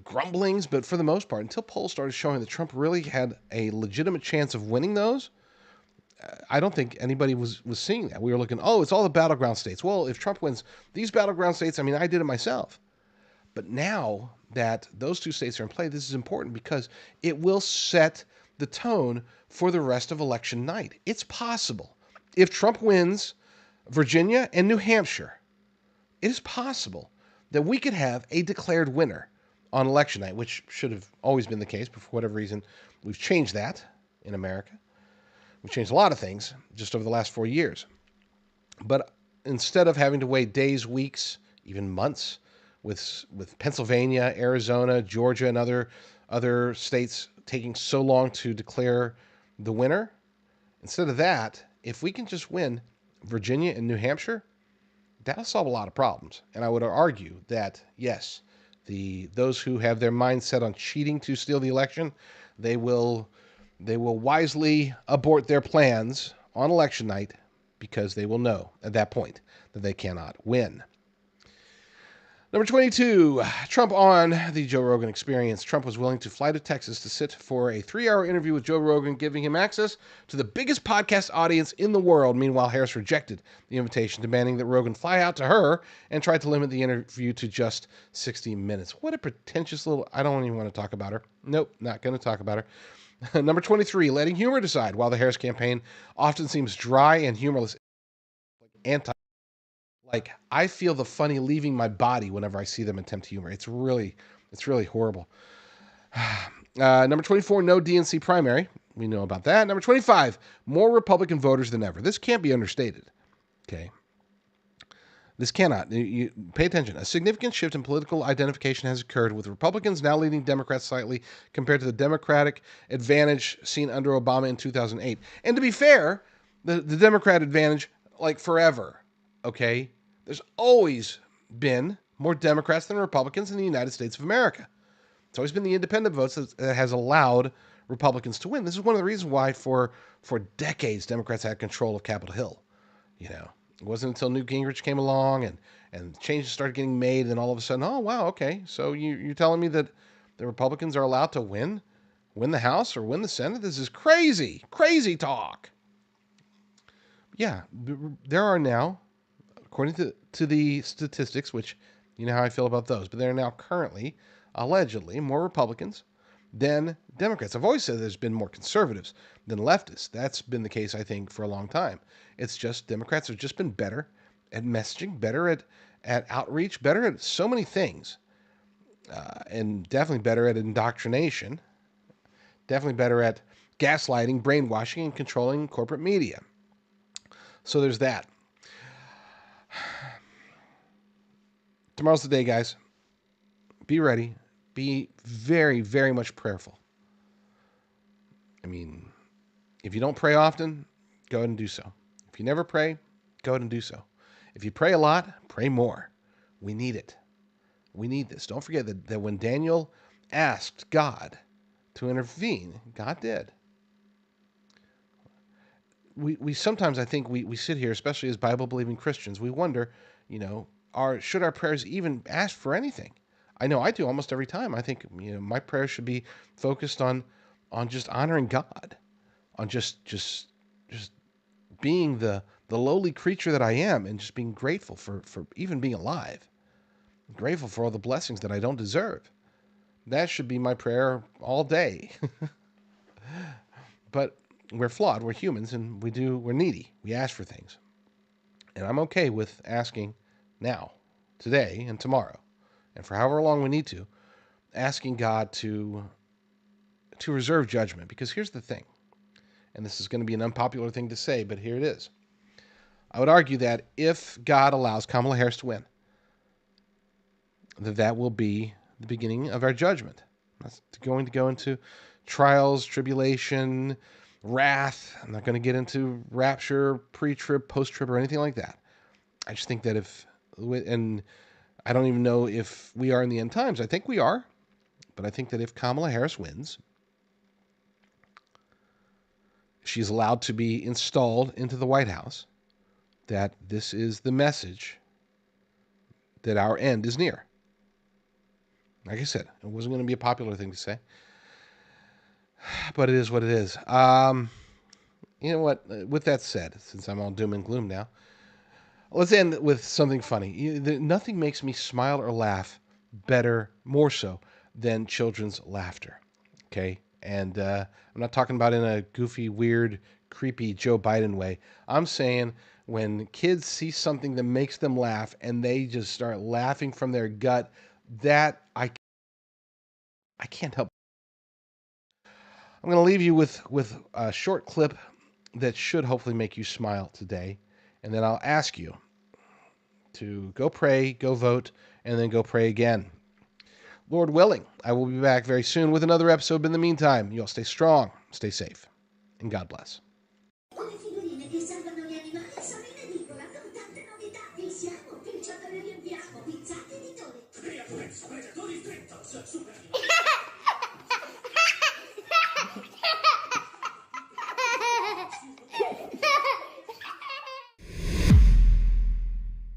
grumblings, but for the most part, until polls started showing that Trump really had a legitimate chance of winning those, I don't think anybody was seeing that. We were looking, it's all the battleground states. Well, if Trump wins these battleground states, I mean, I did it myself. But now that those two states are in play, this is important because it will set the tone for the rest of election night. It's possible. If Trump wins Virginia and New Hampshire, it is possible that we could have a declared winner on election night, which should have always been the case, but for whatever reason, we've changed that in America. We've changed a lot of things just over the last 4 years. But instead of having to wait days, weeks, even months, with Pennsylvania, Arizona, Georgia, and other states taking so long to declare the winner, instead of that, if we can just win Virginia and New Hampshire, that'll solve a lot of problems. And I would argue that, yes, those who have their mind set on cheating to steal the election, they will wisely abort their plans on election night because they will know at that point that they cannot win. Number 22, Trump on the Joe Rogan Experience. Trump was willing to fly to Texas to sit for a 3-hour interview with Joe Rogan, giving him access to the biggest podcast audience in the world. Meanwhile, Harris rejected the invitation, demanding that Rogan fly out to her and tried to limit the interview to just 60 minutes. What a pretentious little... I don't even want to talk about her. Nope, not going to talk about her. Number 23, letting humor decide. While the Harris campaign often seems dry and humorless, I feel the funny leaving my body whenever I see them attempt humor. It's really horrible. Number 24, no DNC primary. We know about that. Number 25, more Republican voters than ever. This can't be understated. Okay. This cannot. You pay attention. A significant shift in political identification has occurred, with Republicans now leading Democrats slightly compared to the Democratic advantage seen under Obama in 2008. And to be fair, the Democrat advantage, like forever, okay? There's always been more Democrats than Republicans in the United States of America. It's always been the independent votes that has allowed Republicans to win. This is one of the reasons why for decades Democrats had control of Capitol Hill. You know, it wasn't until Newt Gingrich came along and changes started getting made, and all of a sudden, oh wow, okay, so you're telling me that the Republicans are allowed to win the House or win the Senate? This is crazy talk. Yeah, there are now, according to the statistics, which you know how I feel about those, but there are now currently, allegedly, more Republicans than Democrats. I've always said there's been more conservatives than leftists. That's been the case, I think, for a long time. It's just Democrats have just been better at messaging, better at outreach, better at so many things, and definitely better at indoctrination, definitely better at gaslighting, brainwashing, and controlling corporate media. So there's that. Tomorrow's the day, guys. Be ready. Be very, very much prayerful. I mean, if you don't pray often, go ahead and do so. If you never pray, go ahead and do so. If you pray a lot, pray more. We need it. We need this. Don't forget that when Daniel asked God to intervene, God did. We sometimes, I think, we sit here, especially as Bible-believing Christians, we wonder, you know, should our prayers even ask for anything? I know I do almost every time. I think, you know, my prayer should be focused on just honoring God, on just being the lowly creature that I am, and just being grateful for even being alive. Grateful for all the blessings that I don't deserve. That should be my prayer all day. But we're flawed. We're humans, and we're needy. We ask for things. And I'm okay with asking now, today, and tomorrow, and for however long we need to, asking God to reserve judgment. Because here's the thing, and this is going to be an unpopular thing to say, but here it is. I would argue that if God allows Kamala Harris to win, that will be the beginning of our judgment. That's going to go into trials, tribulation, wrath. I'm not going to get into rapture, pre-trib, post-trib, or anything like that. I just think that and I don't even know if we are in the end times. I think we are. But I think that if Kamala Harris wins, she's allowed to be installed into the White House, that this is the message that our end is near. Like I said, it wasn't going to be a popular thing to say, but it is what it is. You know what? With that said, since I'm all doom and gloom now, let's end with something funny. Nothing makes me smile or laugh more so than children's laughter. Okay? And I'm not talking about in a goofy, weird, creepy Joe Biden way. I'm saying when kids see something that makes them laugh and they just start laughing from their gut, that I can't help. I'm going to leave you with a short clip that should hopefully make you smile today. And then I'll ask you to go pray, go vote, and then go pray again. Lord willing, I will be back very soon with another episode. But in the meantime, you all stay strong, stay safe, and God bless.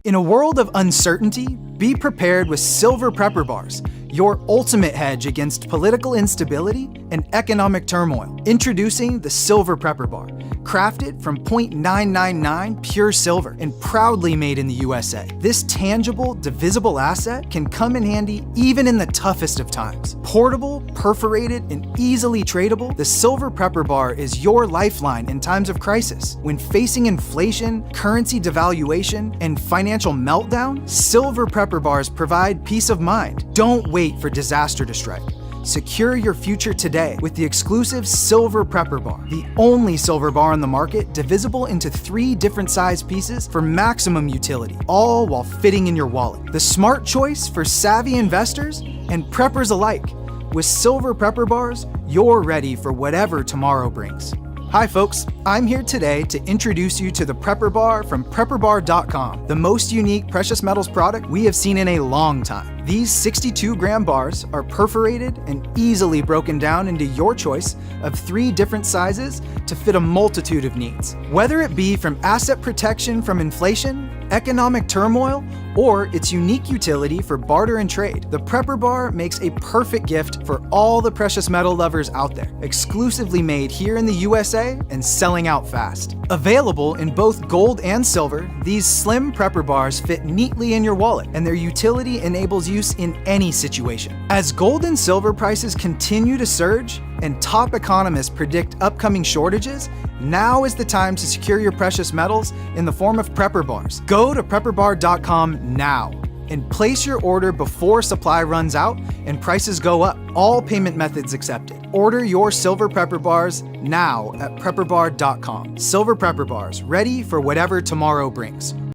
In a world of uncertainty, be prepared with Silver Prepper Bars, your ultimate hedge against political instability and economic turmoil. Introducing the Silver Prepper Bar, crafted from 0.999 pure silver and proudly made in the USA. This tangible, divisible asset can come in handy even in the toughest of times. Portable, perforated, and easily tradable, the Silver Prepper Bar is your lifeline in times of crisis. When facing inflation, currency devaluation, and financial meltdown, Silver Prepper Bars provide peace of mind. Don't wait for disaster to strike. Secure your future today with the exclusive Silver Prepper Bar, the only silver bar on the market divisible into 3 different size pieces for maximum utility, all while fitting in your wallet. The smart choice for savvy investors and preppers alike. With Silver Prepper Bars, you're ready for whatever tomorrow brings. Hi folks, I'm here today to introduce you to the Prepper Bar from PrepperBar.com, the most unique precious metals product we have seen in a long time. These 62-gram bars are perforated and easily broken down into your choice of 3 different sizes to fit a multitude of needs. Whether it be from asset protection from inflation, economic turmoil, or its unique utility for barter and trade, the Prepper Bar makes a perfect gift for all the precious metal lovers out there. Exclusively made here in the USA and selling out fast. Available in both gold and silver, these slim Prepper Bars fit neatly in your wallet, and their utility enables use in any situation. As gold and silver prices continue to surge, and top economists predict upcoming shortages, now is the time to secure your precious metals in the form of Prepper Bars. Go to PrepperBar.com now and place your order before supply runs out and prices go up. All payment methods accepted. Order your Silver Prepper Bars now at PrepperBar.com. Silver Prepper Bars, ready for whatever tomorrow brings.